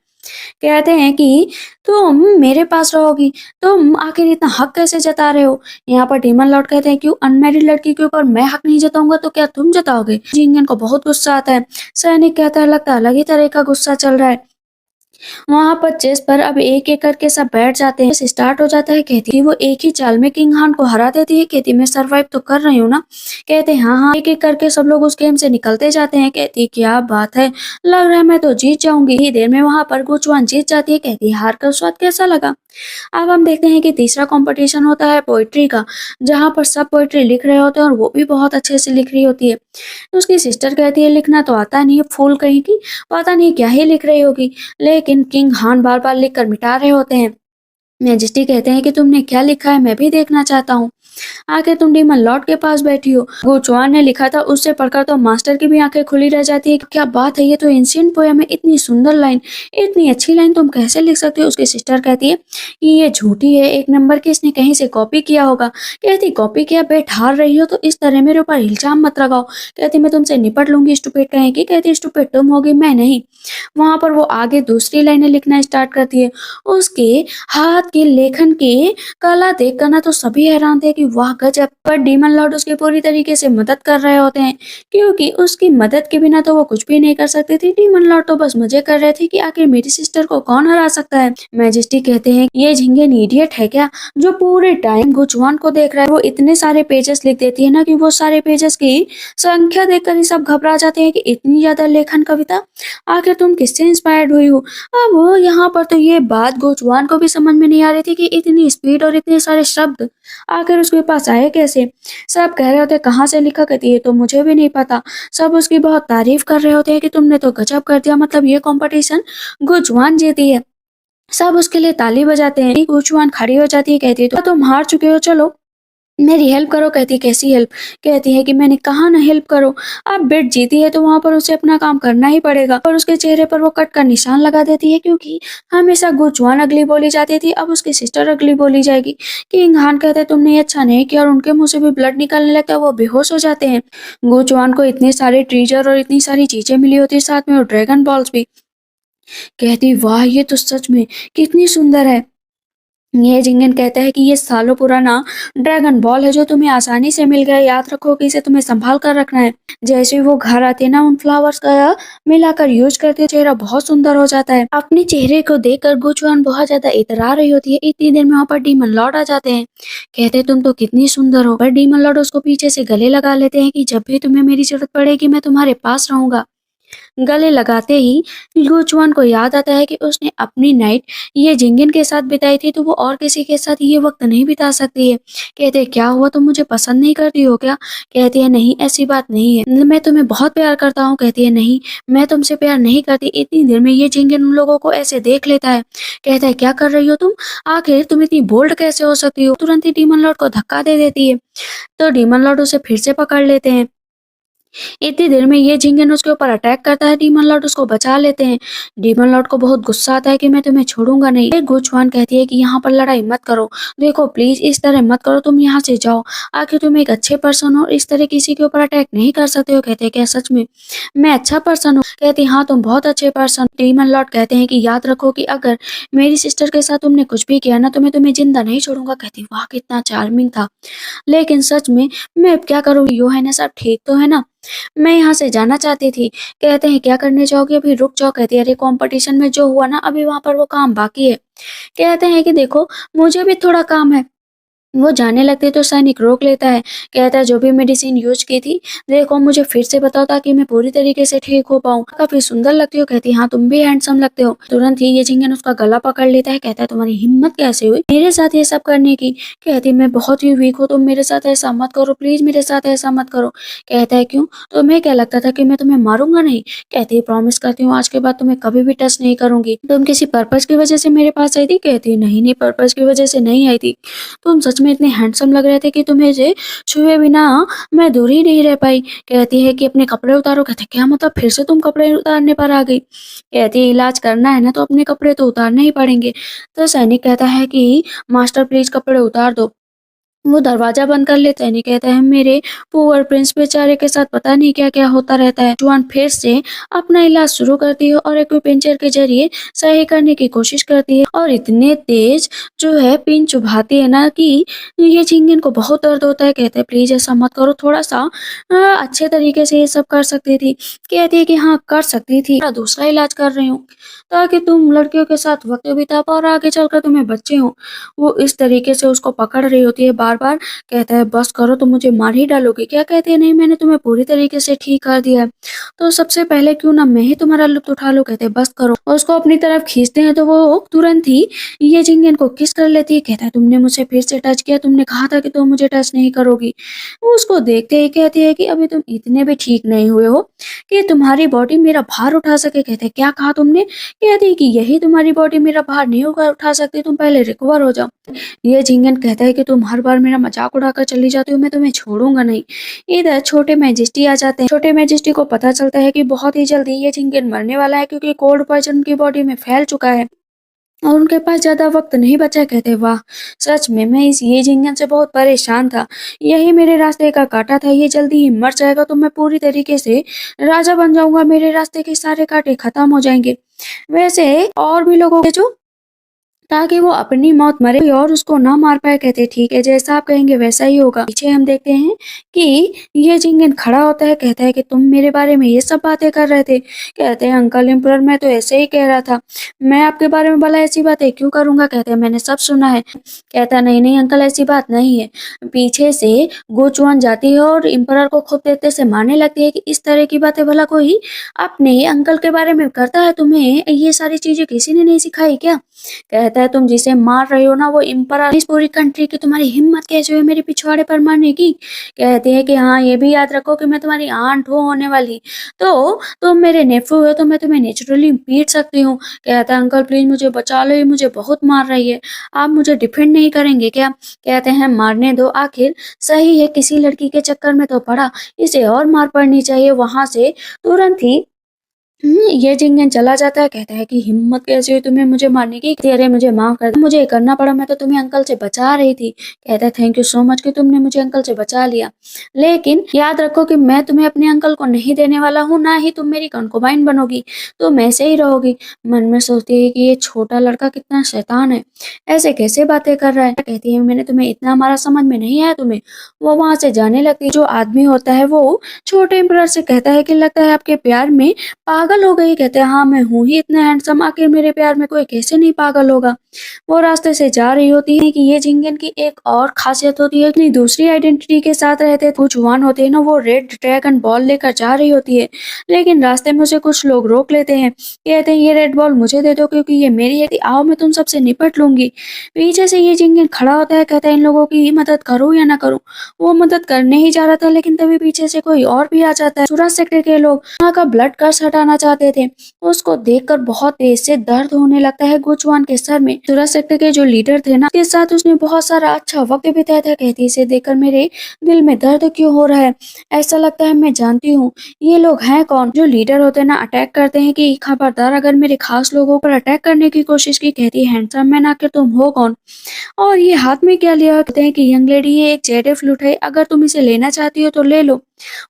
A: कहते हैं कि तुम मेरे पास रहोगी, तुम आखिर इतना हक कैसे जता रहे हो? यहाँ पर डीमन लॉर्ड कहते हैं क्यों अनमैरिड लड़की के ऊपर मैं हक नहीं जताऊंगा तो क्या तुम जताओगे? जिंगन को बहुत गुस्सा आता है। सैनिक कहता है लगता है अलग ही तरह का गुस्सा चल रहा है। वहां पर चेस पर अब एक एक करके सब बैठ जाते हैं, स्टार्ट हो जाता है। कहती है वो एक ही चाल में किंग हान को हरा देती है। कहती मैं सरवाइव तो कर रही हूँ ना? कहते हाँ हाँ, एक एक करके सब लोग उस गेम से निकलते जाते हैं। कहती क्या बात है, लग रहा है मैं तो जीत जाऊंगी। ही देर में वहां पर गुचुआन जीत जाती है। कहती हार का स्वाद कैसा लगा? अब हम देखते हैं कि तीसरा कंपटीशन होता है पोइट्री का, जहाँ पर सब पोइट्री लिख रहे होते हैं और वो भी बहुत अच्छे से लिख रही होती है। उसकी सिस्टर कहती है लिखना तो आता नहीं है, फूल कहीं की, पता नहीं क्या ही लिख रही होगी। लेकिन किंग हान बार बार लिख कर मिटा रहे होते हैं। मैजेस्टी कहते हैं कि तुमने क्या लिखा है मैं भी देखना चाहता हूँ। आखिर तुम डीमन लॉर्ड के पास बैठी हो, गुचुआन ने लिखा था उससे पढ़कर तो मास्टर की भी आंखें खुली रह जाती है। क्या बात है, ये तो एंशिएंट पोयम है, इतनी सुंदर लाइन, इतनी अच्छी लाइन तुम कैसे लिख सकते हो? उसकी सिस्टर कहती है कि ये झूठी है, एक नंबर की, इसने कहीं से कॉपी किया होगा। कहती कॉपी किया? बेट हार रही हो तो इस तरह मेरे ऊपर इल्जाम मत लगाओ। कहती मैं तुमसे निपट लूंगी स्टूपिड कहेगी। कहती स्टूपिड तुम होगी मैं नहीं। वहां पर वो आगे दूसरी लाइनें लिखना स्टार्ट करती है। उसके हाथ के लेखन की कला देखकर ना तो सभी हैरान थे कि वाह गजब, पर डीमन लॉर्ड उसकी पूरी तरीके से मदद कर रहे होते हैं क्योंकि उसकी मदद के बिना तो वो कुछ भी नहीं कर सकती थी। डीमन लॉर्ड तो बस मजे कर रहे थे कि आखिर मेरी सिस्टर को कौन हरा सकता है। मैजेस्टी कहते हैं ये झिंगन इडियट है क्या जो पूरे टाइम गुचुआन को देख रहा है? वो इतने सारे पेजेस लिख देती है ना कि वो सारे पेजेस की संख्या देखकर ही सब घबरा जाते हैं कि इतनी ज्यादा लेखन कविता, आखिर तुम किससे इंस्पायर्ड हुई हो? अब यहाँ पर तो ये बात गुचुआन को भी समझ में नहीं आ रही थी कि इतनी स्पीड और इतने सारे शब्द आखिर उसके पास आए कैसे? सब कह रहे होते हैं कहाँ से लिखा, कहती है ये तो मुझे भी नहीं पता। सब उसकी बहुत तारीफ कर रहे होते हैं कि तुमने तो गजब कर दिया, मतलब ये कंपटीशन गुजवान जीती है। सब उसके लिए ताली बजाते हैं। गुजवान खड़ी हो जाती है, कहती है तो तुम हार चुके हो, चलो मेरी हेल्प करो। कहती है कैसी हेल्प? कहती है कि मैंने कहा ना हेल्प करो। अब बेट जीती है तो वहां पर उसे अपना काम करना ही पड़ेगा। और उसके चेहरे पर वो कट का निशान लगा देती है, क्योंकि हमेशा गुजवान अगली बोली जाती थी, अब उसकी सिस्टर अगली बोली जाएगी। किंग हान कहते हैं तुमने ये अच्छा नहीं किया, और उनके मुंह से भी ब्लड निकलने लगता है, वो बेहोश हो जाते हैं। गुजवान को इतने सारे ट्रीजर और इतनी सारी चीजें मिली होती है, साथ में वो ड्रैगन बॉल्स भी। कहती वाह ये तो सच में कितनी सुंदर है। ये जिंगन कहता है कि ये सालों पुराना ड्रैगन बॉल है जो तुम्हें आसानी से मिल गया, याद रखो कि इसे तुम्हें संभाल कर रखना है। जैसे ही वो घर आते हैं ना, उन फ्लावर्स का मिलाकर यूज करते हैं, चेहरा बहुत सुंदर हो जाता है। अपने चेहरे को देखकर गुचुआन बहुत ज्यादा इतरा रही होती है। इतनी देर में वहाँ पर डीमन लॉर्ड आ जाते हैं। कहते हैं तुम तो कितनी सुंदर हो। पर डीमन लॉर्ड उसको पीछे से गले लगा लेते हैं कि जब भी तुम्हें मेरी जरूरत पड़ेगी मैं तुम्हारे पास रहूंगा। गले लगाते ही गुचुआन को याद आता है कि उसने अपनी नाइट ये जिंगिन के साथ बिताई थी, तो वो और किसी के साथ ये वक्त नहीं बिता सकती है। कहते हैं क्या हुआ, तुम मुझे पसंद नहीं करती हो क्या? कहती है नहीं ऐसी बात नहीं है, मैं तुम्हें बहुत प्यार करता हूँ। कहती है नहीं, मैं तुमसे प्यार नहीं करती। इतनी देर में ये जिंगिन उन लोगों को ऐसे देख लेता है। कहता है क्या कर रही हो तुम? आखिर तुम इतनी बोल्ड कैसे हो सकती हो? तुरंत ही डीमन लॉर्ड को धक्का दे देती है। तो डीमन लॉर्ड उसे फिर से पकड़ लेते हैं। इतनी देर में ये जिंगन उसके ऊपर अटैक करता है। डीमन लॉर्ड उसको बचा लेते हैं। डीमन लॉर्ड को बहुत गुस्सा आता है कि मैं तुम्हें छोड़ूंगा नहीं। एक गुचवान कहती है कि यहाँ पर लड़ाई मत करो, देखो प्लीज इस तरह मत करो, तुम यहाँ से जाओ। आखिर तुम एक अच्छे पर्सन हो, इस तरह किसी के ऊपर अटैक नहीं कर सकते हो। कहते हैं क्या सच में मैं अच्छा पर्सन हूँ? कहती हाँ तुम बहुत अच्छे पर्सन। डीमन लॉर्ड कहते हैं कि याद रखो कि अगर मेरी सिस्टर के साथ तुमने कुछ भी किया ना तो मैं तुम्हें जिंदा नहीं छोड़ूंगा। कहती वाह कितना चार्मिंग था, लेकिन सच में मैं अब क्या करूँ? यो है ना, सब ठीक तो है ना? मैं यहाँ से जाना चाहती थी। कहते हैं क्या करने जाओगे? अभी रुक जाओ। कहती है अरे कंपटीशन में जो हुआ ना, अभी वहां पर वो काम बाकी है। कहते हैं कि देखो मुझे भी थोड़ा काम है। वो जाने लगते तो सैनिक रोक लेता है। कहता है जो भी मेडिसिन यूज की थी देखो मुझे फिर से बताओ ताकि मैं पूरी तरीके से ठीक हो पाऊँ। काफी सुंदर लगती हो। कहती हाँ तुम भी हैंडसम लगते हो। तुरंत ही ये जिंगन उसका गला पकड़ लेता है। कहता है तुम्हारी हिम्मत कैसे हुई मेरे साथ ये सब करने की? कहती मैं बहुत ही वीक हूँ, तुम मेरे साथ ऐसा मत करो, प्लीज मेरे साथ ऐसा मत करो। कहता है क्यों, तुम्हें क्या लगता था कि मैं तुम्हें मारूंगा नहीं? कहती है प्रॉमिस करती हूँ आज के बाद तुम्हें कभी भी टच नहीं करूंगी। तुम किसी पर्पज की वजह से मेरे पास आई थी? कहती नहीं नहीं, पर्पज की वजह से नहीं आई थी, तुम सच में इतने हैंडसम लग रहे थे कि तुम्हें जे छुए बिना मैं दूर ही नहीं रह पाई। कहती है कि अपने कपड़े उतारो। कहते क्या मतलब फिर से तुम कपड़े उतारने पर आ गई? कहती है इलाज करना है ना तो अपने कपड़े तो उतारने ही पड़ेंगे। तो सैनिक कहता है कि मास्टर प्लीज कपड़े उतार दो। वो दरवाजा बंद कर लेता है। नहीं कहता है मेरे पुअर प्रिंस बेचारे के साथ पता नहीं क्या क्या होता रहता है। जुआन फिर से अपना इलाज शुरू करती है और एक्यूपेंचर के जरिए सही करने की कोशिश करती है, और इतने तेज जो है पिन चुभाती है ना कि ये चिंगन को बहुत दर्द होता है। कहते हैं प्लीज ऐसा मत करो, थोड़ा सा अच्छे तरीके से ये सब कर सकती थी। कहती है कि हाँ कर सकती थी, दूसरा इलाज कर रही हूँ ताकि तुम लड़कियों के साथ वक्त बिता पाओ और आगे चलकर तुम्हें बच्चे हो। वो इस तरीके से उसको पकड़ रही होती है बार-बार। कहता है बस करो, तुम मुझे मार ही डालोगे क्या? कहती है नहीं मैंने तुम्हें पूरी तरीके से ठीक कर दिया है, तो सबसे पहले क्यों ना मैं ही तुम्हारा लुत्फ उठा लूँ। कहते हैं बस करो, और उसको अपनी तरफ खींचते हैं तो वो तुरंत ही ये जिंगन को किस कर लेती है। कहता है तुमने मुझसे फिर से टच किया, तुमने कहा था कि तुम मुझे टच नहीं करोगी। वो उसको देखते ही कहती है कि अभी तुम इतने भी ठीक नहीं हुए हो कि तुम्हारी बॉडी मेरा भार उठा सके। कहते हैं क्या कहा तुमने? कहती है कि यही तुम्हारी बॉडी मेरा भार नहीं होगा उठा सकती, तुम पहले रिकवर हो जाओ। ये झिंगन कहता है कि तुम हर बार मेरा मजाक उड़ाकर चली जाती हो, मैं तुम्हें छोड़ूंगा नहीं। इधर छोटे मैजेस्टी आ जाते हैं। छोटे मैजेस्टी को पता चलता है कि बहुत ही जल्दी ये झिंगन मरने वाला है, क्योंकि कोल्ड पॉइजन उनकी बॉडी में फैल चुका है और उनके पास ज्यादा वक्त नहीं बचा। कहते वाह सच में मैं इस ये झिंगन से बहुत परेशान था, यही मेरे रास्ते का कांटा था, ये जल्दी ही मर जाएगा तो मैं पूरी तरीके से राजा बन जाऊंगा, मेरे रास्ते के सारे कांटे खत्म हो जाएंगे। वैसे और भी लोगों के जो ताकि वो अपनी मौत मरे कोई और उसको ना मार पाए। कहते ठीक है जैसा आप कहेंगे वैसा ही होगा। पीछे हम देखते हैं कि ये जिंगन खड़ा होता है। कहता है कि तुम मेरे बारे में ये सब बातें कर रहे थे। कहते हैं अंकल एम्परर मैं तो ऐसे ही कह रहा था, मैं आपके बारे में भला ऐसी बातें क्यों करूंगा? कहते हैं मैंने सब सुना है। कहता नहीं नहीं अंकल ऐसी बात नहीं है। पीछे से गोचुआन जाती है और एम्परर को खूब तेज से मारने लगती है कि इस तरह की बातें भला कोई अपने अंकल के बारे में करता है? तुम्हें ये सारी चीजें किसी ने नहीं सिखाई क्या? कहता कहता है तुम जिसे मार रहे हो ना वो एम्परर इस पूरी कंट्री की, तुम्हारी हिम्मत कैसे हुई मेरे पिछवाड़े पर मारने की। कहती है कि हाँ ये भी याद रखो कि मैं तुम्हारी आंट हूँ होने वाली, तो तुम मेरे नेफ्यू हो तो मैं तुम्हें नेचुरली पीट सकती हूँ। कहता है अंकल प्लीज मुझे बचा लो, ये मुझे बहुत मार रही है, आप मुझे डिफेंड नहीं करेंगे क्या। कहते हैं मारने दो, आखिर सही है किसी लड़की के चक्कर में तो पड़ा, इसे और मार पड़नी चाहिए। वहां से तुरंत ही ये जिंगन चला जाता है। कहता है कि हिम्मत कैसे हुई तुम्हें मुझे मारने की, अरे मुझे माफ कर दो, मुझे ये करना पड़ा, मैं तो तुम्हें अंकल से बचा रही थी। कहता है थैंक यू सो मच कि तुमने मुझे अंकल से बचा लिया, लेकिन याद रखो कि मैं तुम्हें अपने अंकल को नहीं देने वाला हूँ, ना ही तुम मेरी कंकुबाइन बनोगी, तुम ऐसे ही रहोगी। मन में सोचती है कि ये छोटा लड़का कितना शैतान है, ऐसे कैसे बातें कर रहा है। कहती है मैंने तुम्हें इतना मारा, समझ में नहीं आया तुम्हें। वो वहां से जाने लगती है। जो आदमी होता है वो छोटे एम्परर से कहता है कि लगता है आपके प्यार में पागल हो गई। कहते हैं हाँ मैं हूँ ही इतना हैंडसम, आखिर मेरे प्यार में कोई कैसे नहीं पागल होगा। वो रास्ते से जा रही होती है कि ये जिंगन की एक और खासियत होती है, अपनी दूसरी आइडेंटिटी के साथ रहते हैं। कुछ जवान होते हैं ना, वो रेड ड्रैगन बॉल लेकर जा रही होती है, लेकिन रास्ते में उसे कुछ लोग रोक लेते हैं। कहते हैं ये रेड बॉल मुझे दे दो क्योंकि ये मेरी है, आओ मैं तुम सबसे निपट लूंगी। पीछे से ये जिंगन खड़ा होता है, कहता है इन लोगों की मदद करूँ या ना करूँ। वो मदद करने ही जा रहा था, लेकिन तभी पीछे से कोई और भी आ जाता है। सूरज सेक्टर के लोग वहाँ का ब्लड कर्स हटाना चाहते थे। उसको देखकर बहुत तेज से दर्द होने लगता है गुचवान के सर में। सूरज सेक्टर के जो लीडर थे ना, के साथ उसने बहुत सारा अच्छा वक्त बिताया था। कहती इसे देखकर मेरे दिल में दर्द क्यों हो रहा है, ऐसा लगता है मैं जानती हूँ ये लोग हैं कौन। जो लीडर होते हैं ना, अटैक करते हैं कि खबरदार अगर मेरे खास लोगों पर अटैक करने की कोशिश की। कहती है हैंडसम मैन आखिर तुम हो कौन, और ये हाथ में क्या लिया। कहते हैं कि यंग लेडी ये एक जेड फ्लूट है, अगर तुम इसे लेना चाहती हो तो ले लो।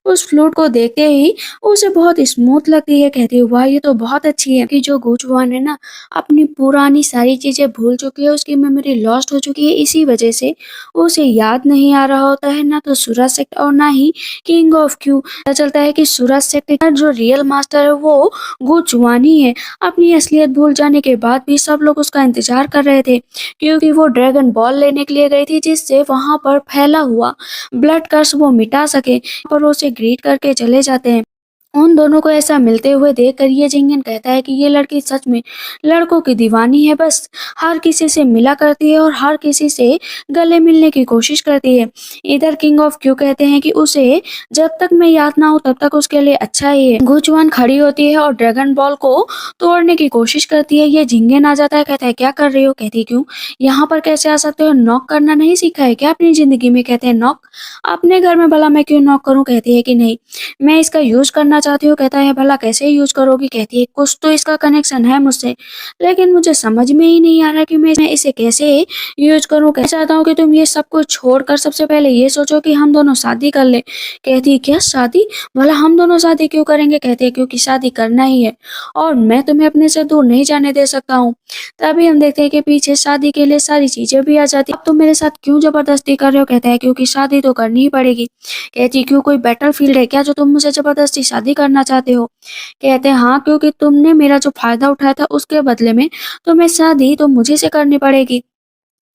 A: उस फ्लूट को देखते ही उसे बहुत स्मूथ लगती है। कहती है वाह ये तो बहुत अच्छी है। कि जो गुचवान है ना, अपनी पुरानी सारी चीजें भूल चुकी है, उसकी मेमोरी लॉस्ट हो चुकी है, इसी वजह से उसे याद नहीं आ रहा होता है ना तो सूरज सेक्टर और ना ही किंग ऑफ क्यू। पता चलता है कि सूरज सेक्टर का जो रियल मास्टर है वो गुचवान ही है। अपनी असलियत भूल जाने के बाद भी सब लोग उसका इंतजार कर रहे थे, क्योंकि वो ड्रैगन बॉल लेने के लिए गई थी, जिससे वहां पर फैला हुआ ब्लड कर्स वो मिटा सके। पर वो उसे ग्रीट करके चले जाते हैं। उन दोनों को ऐसा मिलते हुए देखकर ये जिंगन कहता है कि ये लड़की सच में लड़कों की दीवानी है, बस हर किसी से मिला करती है और हर किसी से गले मिलने की कोशिश करती है। इधर किंग ऑफ क्यू कहते हैं कि उसे जब तक मैं याद ना हूँ तब तक उसके लिए अच्छा ही है। गुचवान खड़ी होती है और ड्रैगन बॉल को तोड़ने की कोशिश करती है। ये जिंगन आ जाता है, कहता है क्या कर रही हो। कहती क्यों यहाँ पर कैसे आ सकते हो, नॉक करना नहीं सीखा है क्या अपनी जिंदगी में। कहते हैं नॉक अपने घर में भला मैं क्यों नॉक करूँ। कहती है कि नहीं मैं इसका यूज करना चाहती हूँ। कहता है भला कैसे यूज करोगी। कहती है कुछ तो इसका कनेक्शन है मुझसे, लेकिन मुझे समझ में ही नहीं आ रहा कि मैं इसे कैसे यूज करूँ। कह चाहता हूँ कि तुम ये सब कुछ छोड़कर सबसे पहले ये सोचो कि हम दोनों शादी कर ले। कहती है क्या शादी, भला हम दोनों शादी क्यों करेंगे। कहते हैं क्योंकि शादी करना ही है और मैं तुम्हें अपने से दूर नहीं जाने दे सकता हूँ। तभी हम देखते हैं कि पीछे शादी के लिए सारी चीजें भी आ जाती। अब तुम मेरे साथ क्यों जबरदस्ती कर रहे हो। कहता है क्योंकि शादी तो करनी ही पड़ेगी। कहती क्यों कोई बैटल फील्ड है क्या जो तुम मुझे जबरदस्ती शादी करना चाहते हो। कहते हैं हाँ क्योंकि तुमने मेरा जो फायदा उठाया था उसके बदले में तुम्हें शादी तो मुझे से करनी पड़ेगी।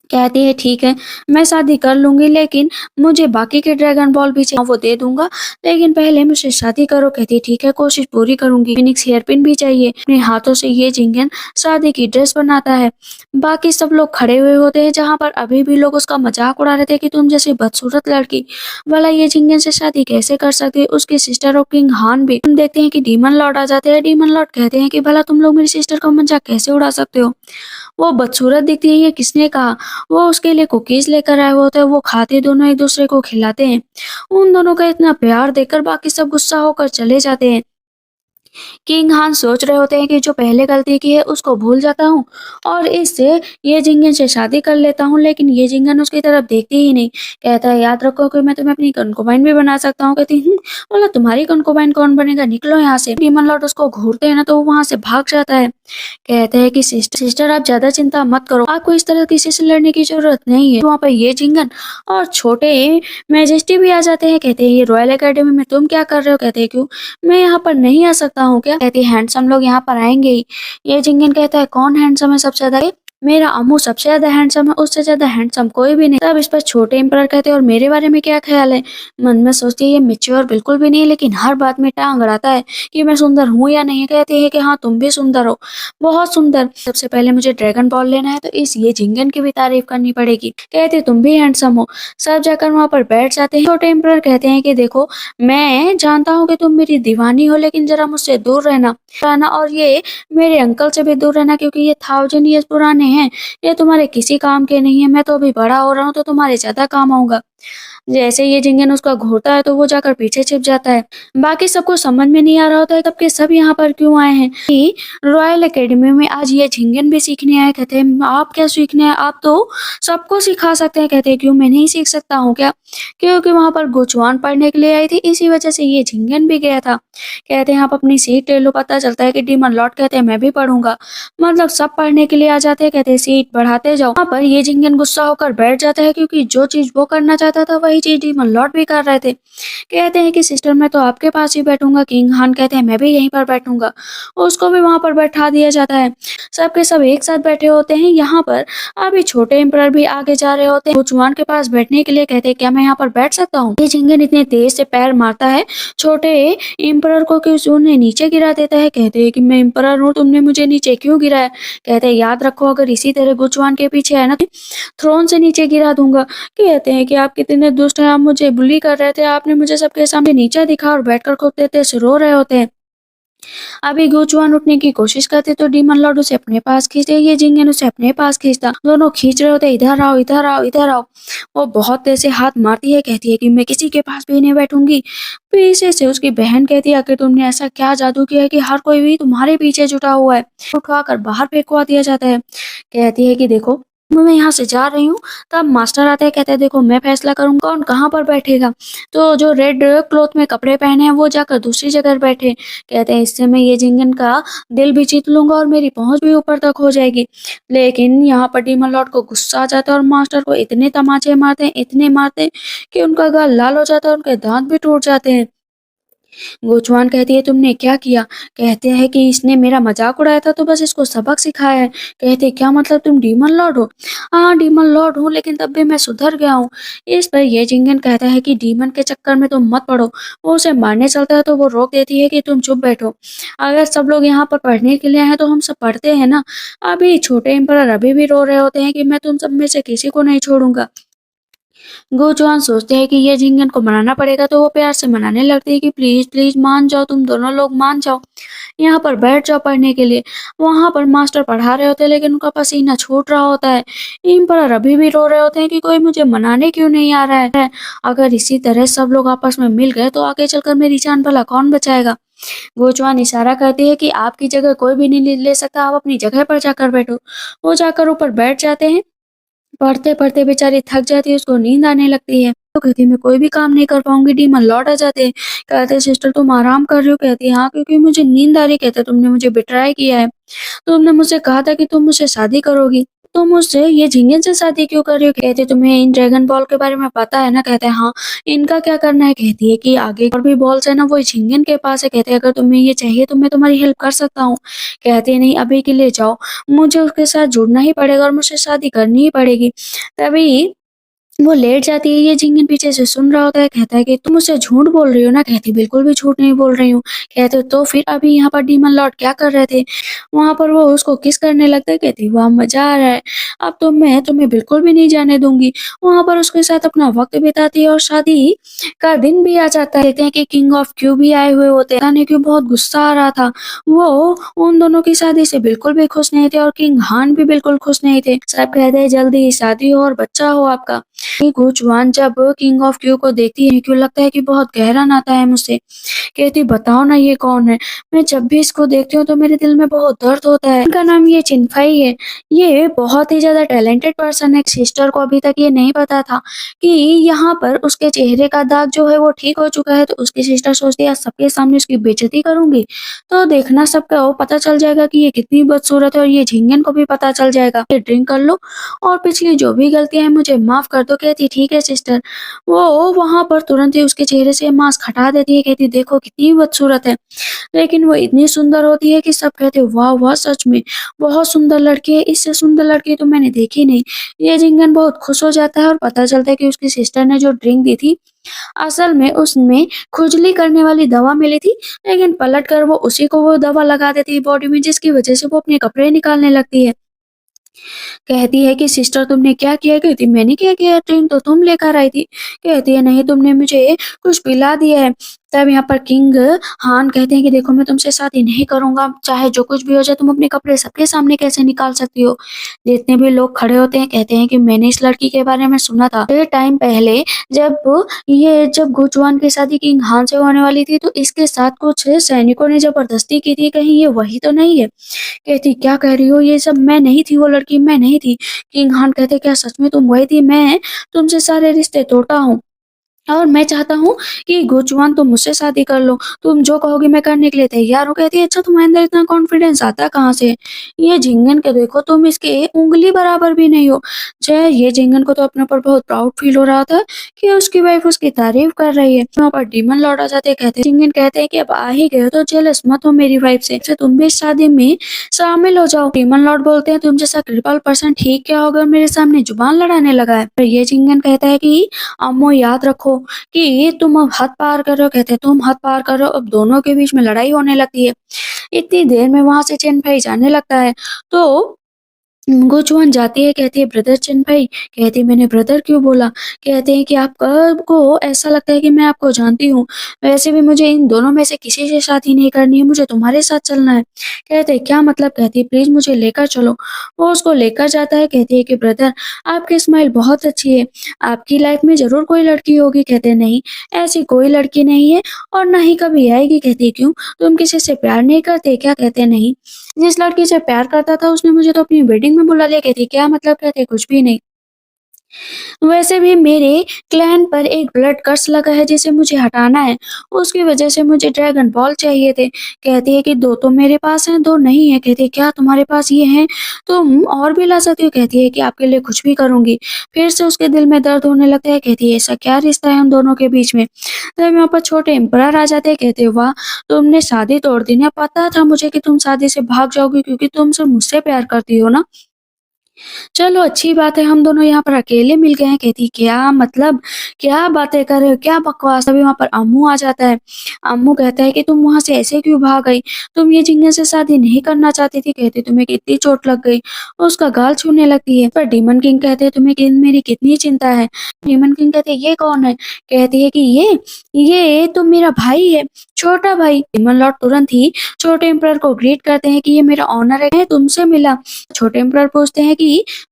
A: कहती है ठीक है मैं शादी कर लूंगी, लेकिन मुझे बाकी के ड्रैगन बॉल भी चाहिए, वो दे दूंगा, लेकिन पहले मुझसे शादी करो। कहती है ठीक है कोशिश पूरी करूंगी। फिनिक्स हेयरपिन भी चाहिए। अपने हाथों से ये जिंगन शादी की ड्रेस बनाता है। बाकी सब लोग खड़े हुए होते हैं, जहाँ पर अभी भी लोग उसका मजाक उड़ा रहे थे कि तुम जैसी बदसूरत लड़की भला ये जिंगन से शादी कैसे कर सकती है। उसकी सिस्टर और किंग हान भी। हम देखते हैं कि डीमन लॉर्ड आ जाते हैं। डीमन लॉर्ड कहते हैं कि भला तुम लोग मेरी सिस्टर का मजाक कैसे उड़ा सकते हो, वो बदसूरत दिखती है ये किसने कहा। वो उसके लिए कुकीज लेकर आए होते हैं, वो खाते दोनों एक दूसरे को खिलाते हैं। उन दोनों का इतना प्यार देखकर बाकी सब गुस्सा होकर चले जाते हैं। किंग हान सोच रहे होते हैं कि जो पहले गलती की है उसको भूल जाता हूँ और इससे ये जिंगन से शादी कर लेता हूँ, लेकिन ये जिंगन उसकी तरफ देखती ही नहीं। कहता है याद रखो कि मैं तुम्हें अपनी कंकुबाइन भी बना सकता हूँ। कहती हूँ बोला तुम्हारी कंकुबाइन कौन बनेगा, निकलो यहाँ से। डीमन लॉर्ड उसको घूरते हैं ना तो वो वहां से भाग जाता है। कहते हैं कि सिस्टर आप ज्यादा चिंता मत करो, आपको इस तरह किसी से लड़ने की जरूरत नहीं है। वहाँ पर ये जिंगन और छोटे मैजेस्टी भी आ जाते हैं। कहते हैं ये रॉयल एकेडमी में तुम क्या कर रहे हो। कहते हैं क्यों मैं यहाँ पर नहीं आ सकता हूँ क्या। कहती है हैंडसम लोग यहाँ पर आएंगे ही। ये जिंगन कहता है कौन हैंडसम है सबसे ज्यादा। मेरा अम्मू सबसे ज्यादा हैंडसम है, उससे ज्यादा हैंडसम कोई भी नहीं। तब इस पर छोटे एम्परर कहते हैं और मेरे बारे में क्या ख्याल है। मन में सोचती है ये मेच्योर बिल्कुल भी नहीं, लेकिन हर बात में टांग अड़ाता है कि मैं सुंदर हूँ या नहीं। कहती है कि हाँ तुम भी सुंदर हो, बहुत सुंदर। सबसे पहले मुझे ड्रैगन बॉल लेना है तो इस ये झिंगन की भी तारीफ करनी पड़ेगी। कहते तुम भी हैंडसम हो। सब जाकर वहाँ पर बैठ जाते हैं। छोटे एम्परर कहते हैं कि देखो मैं जानता हूँ कि तुम मेरी दीवानी हो, लेकिन जरा मुझसे दूर रहना और ये मेरे अंकल से भी दूर रहना, क्योंकि ये 1000 ईयर्स पुराने हैं। ये तुम्हारे किसी काम के नहीं है। मैं तो अभी बड़ा हो रहा हूँ तो तुम्हारे ज्यादा काम आऊंगा। जैसे ये झिंगन उसका घूरता है तो वो जाकर पीछे छिप जाता है। बाकी सबको समझ में नहीं आ रहा होता है तब के सब यहाँ पर क्यों आए हैं। कि रॉयल एकेडमी में आज ये झिंगन भी सीखने आए। कहते हैं आप क्या सीखने आए, आप तो सबको सिखा सकते हैं। कहते हैं क्यों, मैं नहीं सीख सकता हूँ क्या। क्योंकि वहां पर गुचवान पढ़ने के लिए आई थी, इसी वजह से ये झिंगन भी गया था। कहते हैं आप अपनी सीट ले लो। पता चलता है कि डीमन लॉर्ड कहते हैं मैं भी पढ़ूंगा। मतलब सब पढ़ने के लिए आ जाते हैं। कहते हैं सीट बढ़ाते जाओ। वहाँ पर ये झिंगन गुस्सा होकर बैठ जाता है, क्योंकि जो चीज वो करना चाहता था वही चीज डीमन लॉर्ड भी कर रहे थे। कहते हैं कि सिस्टर मैं तो आपके पास ही बैठूंगा। किंग हान कहते हैं मैं भी यहीं पर बैठूंगा। उसको भी वहां पर बैठा दिया जाता है। सबके सब एक साथ बैठे होते हैं। यहाँ पर अभी छोटे एम्परर भी आगे जा रहे होते हैं गुचवान के पास बैठने के लिए। कहते हैं क्या मैं यहाँ पर बैठ सकता हूँ। ये झिंगन इतने तेज से पैर मारता है छोटे एम्परर को कि उन्हें नीचे गिरा देता है। कहते हैं कि मैं एम्परर हूँ, तुमने मुझे नीचे क्यों गिराया। कहते हैं याद रखो अगर इसी तरह गुचवान के पीछे है ना तो थ्रोन से नीचे गिरा दूंगा। कहते हैं कि आप कितने दुष्ट हैं, आप मुझे बुली कर रहे थे, आपने मुझे सबके सामने नीचा दिखा और बैठकर खूब तेज से रो रहे होते हैं। अभी गुचुआन उठने की कोशिश करते तो डीमन लॉर्ड उसे अपने पास खींचते, ये जिंगन उसे अपने पास खींचता। दोनों खींच रहे होते इधर आओ इधर आओ इधर आओ। वो बहुत तेज से हाथ मारती है। कहती है कि मैं किसी के पास भी नहीं बैठूंगी। पीछे से उसकी बहन कहती है कि तुमने ऐसा क्या जादू किया है कि हर कोई भी तुम्हारे पीछे जुटा हुआ है। उठवाकर बाहर फेंकवा दिया जाता है। कहती है कि देखो मैं यहाँ से जा रही हूँ। तब मास्टर आता है। कहता है देखो मैं फैसला करूंगा कौन कहाँ पर बैठेगा। तो जो रेड क्लॉथ में कपड़े पहने हैं वो जाकर दूसरी जगह बैठे। कहते हैं इससे मैं ये जिंगन का दिल भी जीत लूंगा और मेरी पहुंच भी ऊपर तक हो जाएगी। लेकिन यहाँ पर डीमन लॉर्ड को गुस्सा आ जाता है और मास्टर को इतने तमाचे मारते हैं इतने मारते हैं कि उनका गाल लाल हो जाता है और उनके दांत भी टूट जाते हैं। गोचवान कहती है तुमने क्या किया। कहते हैं कि इसने मेरा मजाक उड़ाया था तो बस इसको सबक सिखाया है। कहते क्या मतलब तुम डीमन लॉर्ड हो। हाँ डीमन लॉर्ड हूँ, लेकिन तब भी मैं सुधर गया हूँ। इस पर ये जिंगन कहता है कि डीमन के चक्कर में तुम मत पड़ो। वो उसे मारने चलता है तो वो रोक देती है कि तुम चुप बैठो। अगर सब लोग यहाँ पर पढ़ने के लिए आए तो हम सब पढ़ते हैं ना। अभी छोटे एम्परर अभी भी रो रहे होते हैं कि मैं तुम सब में से किसी को नहीं छोड़ूंगा। गोचुआन सोचते हैं कि ये झिंगन को मनाना पड़ेगा तो वो प्यार से मनाने लगती है कि प्लीज प्लीज मान जाओ, तुम दोनों लोग मान जाओ, यहाँ पर बैठ जाओ पढ़ने के लिए। वहां पर मास्टर पढ़ा रहे होते हैं लेकिन उनका पसीना छूट रहा होता है। एम्परर अभी भी रो रहे होते हैं कि कोई मुझे मनाने क्यों नहीं आ रहा है। अगर इसी तरह सब लोग आपस में मिल गए तो आगे चलकर मेरी जान भला कौन बचाएगा। गोचवान इशारा करती है कि आपकी जगह कोई भी नहीं ले सकता, आप अपनी जगह पर जाकर बैठो। वो जाकर ऊपर बैठ जाते हैं। पढ़ते पढ़ते बेचारी थक जाती है, उसको नींद आने लगती है। तो कहती है मैं कोई भी काम नहीं कर पाऊंगी। डीमन लौट आ जाते हैं। कहते हैं सिस्टर तुम आराम कर रही हो। कहती है हाँ क्योंकि मुझे नींद आ रही। कहते तुमने मुझे बिट्राई किया है। तुमने मुझसे कहा था कि तुम मुझसे शादी करोगी, तुम मुझसे ये झिंगन से शादी क्यों कर रही हो। कहते तुम्हें इन ड्रैगन बॉल के बारे में पता है ना। कहते हैं हाँ। इनका क्या करना है। कहती है कि आगे और भी बॉल्स है ना वो झिंगन के पास है। कहते हैं अगर तुम्हें ये चाहिए तो मैं तुम्हारी हेल्प कर सकता हूँ। कहते हैं नहीं अभी के लिए जाओ, मुझे उसके साथ जुड़ना ही पड़ेगा और मुझसे शादी करनी ही पड़ेगी। तभी वो लेट जाती है। ये झिंगन पीछे से सुन रहा होता है। कहता है कि तुम मुझसे झूठ बोल रही हो ना। कहती बिल्कुल भी झूठ नहीं बोल रही हूँ। कहते तो फिर अभी यहाँ पर डीमन लॉर्ड क्या कर रहे थे। वहां पर वो उसको किस करने लगता है। कहती वाह मजा आ रहा है, अब तो मैं तुम्हें बिल्कुल भी नहीं जाने दूंगी। वहां पर उसके साथ अपना वक्त बिताती है और शादी का दिन भी आ जाता है। कहते हैं कि किंग ऑफ क्यू भी आए हुए होते हैं। पता नहीं क्यों बहुत गुस्सा आ रहा था। वो उन दोनों की शादी से बिल्कुल भी खुश नहीं थे और किंग हान भी बिल्कुल खुश नहीं थे। सब कहते हैं जल्दी शादी हो और बच्चा हो आपका। गुचवान जब किंग ऑफ क्यू को देखती है क्यों लगता है कि बहुत गहरा नाता है मुझसे। कहती बताओ ना ये कौन है, मैं जब भी इसको देखती हूँ तो मेरे दिल में बहुत दर्द होता है। इनका नाम ये चिनफाई है। ये बहुत ही ज्यादा टैलेंटेड पर्सन है। सिस्टर को अभी तक ये नहीं पता था कि यहाँ पर उसके चेहरे का दाग जो है वो ठीक हो चुका है। तो उसकी सिस्टर सोचती है सबके सामने उसकी बेइज्जती करूंगी तो देखना सबका वो पता चल जाएगा कि ये कितनी बदसूरत है और ये झिंगन को भी पता चल जाएगा। ये ड्रिंक कर लो और पिछली जो भी गलतियां हैं मुझे माफ कर दो। तो कहती ठीक है सिस्टर। वो वहाँ पर तुरंत ही उसके चेहरे से मास्क हटा देती है, कहती देखो कितनी बदसूरत है। लेकिन वो इतनी सुंदर होती है कि सब कहते हैं वाह वाह सच में बहुत सुंदर लड़की है, इससे सुंदर लड़की तो मैंने देखी नहीं। ये जिंगन बहुत खुश हो जाता है और पता चलता है कि उसकी सिस्टर ने जो ड्रिंक दी थी असल में उसमें खुजली करने वाली दवा मिली थी। लेकिन पलट कर वो उसी को वो दवा लगा देती है बॉडी में, जिसकी वजह से वो अपने कपड़े निकालने लगती है। कहती है कि सिस्टर तुमने क्या किया? कहती मैंने क्या किया, ड्रिंक तो तुम लेकर आई थी। कहती है नहीं तुमने मुझे कुछ पिला दिया है। तब यहाँ पर किंग हान कहते हैं कि देखो मैं तुमसे शादी नहीं करूंगा, चाहे जो कुछ भी हो जाए, तुम अपने कपड़े सबके सामने कैसे निकाल सकती हो। जितने भी लोग खड़े होते हैं कहते हैं कि मैंने इस लड़की के बारे में सुना था ये टाइम पहले, जब गुचवान की शादी किंग हान से होने वाली थी तो इसके साथ कुछ सैनिकों ने जबरदस्ती की थी, कहीं ये वही तो नहीं है। कहती क्या कह रही हो, ये सब मैं नहीं थी, वो लड़की मैं नहीं थी। किंग हान कहते क्या सच में तुम वही थी? मैं तुमसे सारे रिश्ते तोड़ता हूँ और मैं चाहता हूँ कि गुचवान तुम मुझसे शादी कर लो, तुम जो कहोगी मैं करने के लिए तैयार हूँ। कहती है अच्छा तुम्हारे अंदर इतना कॉन्फिडेंस आता कहाँ से? ये झिंगन के देखो तुम इसके उंगली बराबर भी नहीं हो। जय ये झिंगन को तो अपने ऊपर बहुत प्राउड फील हो रहा था कि उसकी वाइफ उसकी तारीफ कर रही है। वहाँ पर डीमन लौट आ जाते कहते झिंगन कहते हैं कि अब आ ही गए हो तो जेलस मत हो मेरी वाइफ से, तुम भी इस शादी में शामिल हो जाओ। डीमन लॉर्ड बोलते हैं तुम जैसा कृपल पर्सन ठीक क्या होगा मेरे सामने जुबान लड़ाने लगा है। ये झिंगन कहता है कि अम्मो याद रखो कि तुम अब हद पार कर रहे हो। कहते तुम हद पार कर रहे हो, अब दोनों के बीच में लड़ाई होने लगती है। इतनी देर में वहां से चेन भाई जाने लगता है तो गुचुआन जाती है, कहती है ब्रदर चेन भाई। कहती है मैंने ब्रदर क्यों बोला? कहते हैं कि आपको ऐसा लगता है कि मैं आपको जानती हूँ, वैसे भी मुझे इन दोनों में से किसी से शादी नहीं करनी है, मुझे तुम्हारे साथ चलना है। कहते हैं क्या मतलब? कहती है प्लीज मुझे लेकर चलो। वो उसको लेकर जाता है। कहती है कि ब्रदर आपकी स्माइल बहुत अच्छी है, आपकी लाइफ में जरूर कोई लड़की होगी। कहते हैं नहीं ऐसी कोई लड़की नहीं है और ना ही कभी आएगी। कहती है क्यों, तुम किसी से प्यार नहीं करते क्या? कहते हैं नहीं, जिस लड़की से प्यार करता था उसने मुझे तो अपनी वेडिंग में बुला लिया। कहती क्या मतलब? कहते कुछ भी नहीं, वैसे भी मेरे क्लैन पर एक ब्लड कर्स लगा है जिसे मुझे हटाना है, उसकी वजह से मुझे ड्रैगन बॉल चाहिए थे। कहती है कि दो तो मेरे पास हैं, दो नहीं है। कहती है क्या तुम्हारे पास ये हैं, तुम और भी ला सकती हो। कहती है कि आपके लिए कुछ भी करूंगी। फिर से उसके दिल में दर्द होने लगता है। कहती है ऐसा क्या रिश्ता है हम दोनों के बीच में? तब यहाँ पर छोटे एम्परर आ जाते हैं। कहते हैं वाह तुमने शादी तोड़ दी ना, पता था मुझे कि तुम शादी से भाग जाओगी क्योंकि तुम सिर्फ मुझसे प्यार करती हो ना। चलो अच्छी बात है हम दोनों यहाँ पर अकेले मिल गए हैं। कहती क्या मतलब, क्या बातें कर रहे हो, क्या बकवास। अभी वहाँ पर अम्मू आ जाता है। अम्मू कहता है कि तुम वहाँ से ऐसे क्यों भाग गई, तुम ये जिंगन से शादी नहीं करना चाहती थी। कहती तुम्हें कितनी चोट लग गई। उसका गाल छूने लगती है। पर डीमन किंग कहते हैं तुम्हें मेरी कितनी चिंता है। डीमन किंग कहते हैं ये कौन है? कहती है कि ये तो मेरा भाई है, छोटा भाई। डीमन लॉर्ड तुरंत ही छोटे एम्परर को ग्रीट करते हैं कि ये मेरा ऑनर है, मैं तुमसे मिला। छोटे एम्परर पूछते हैं कि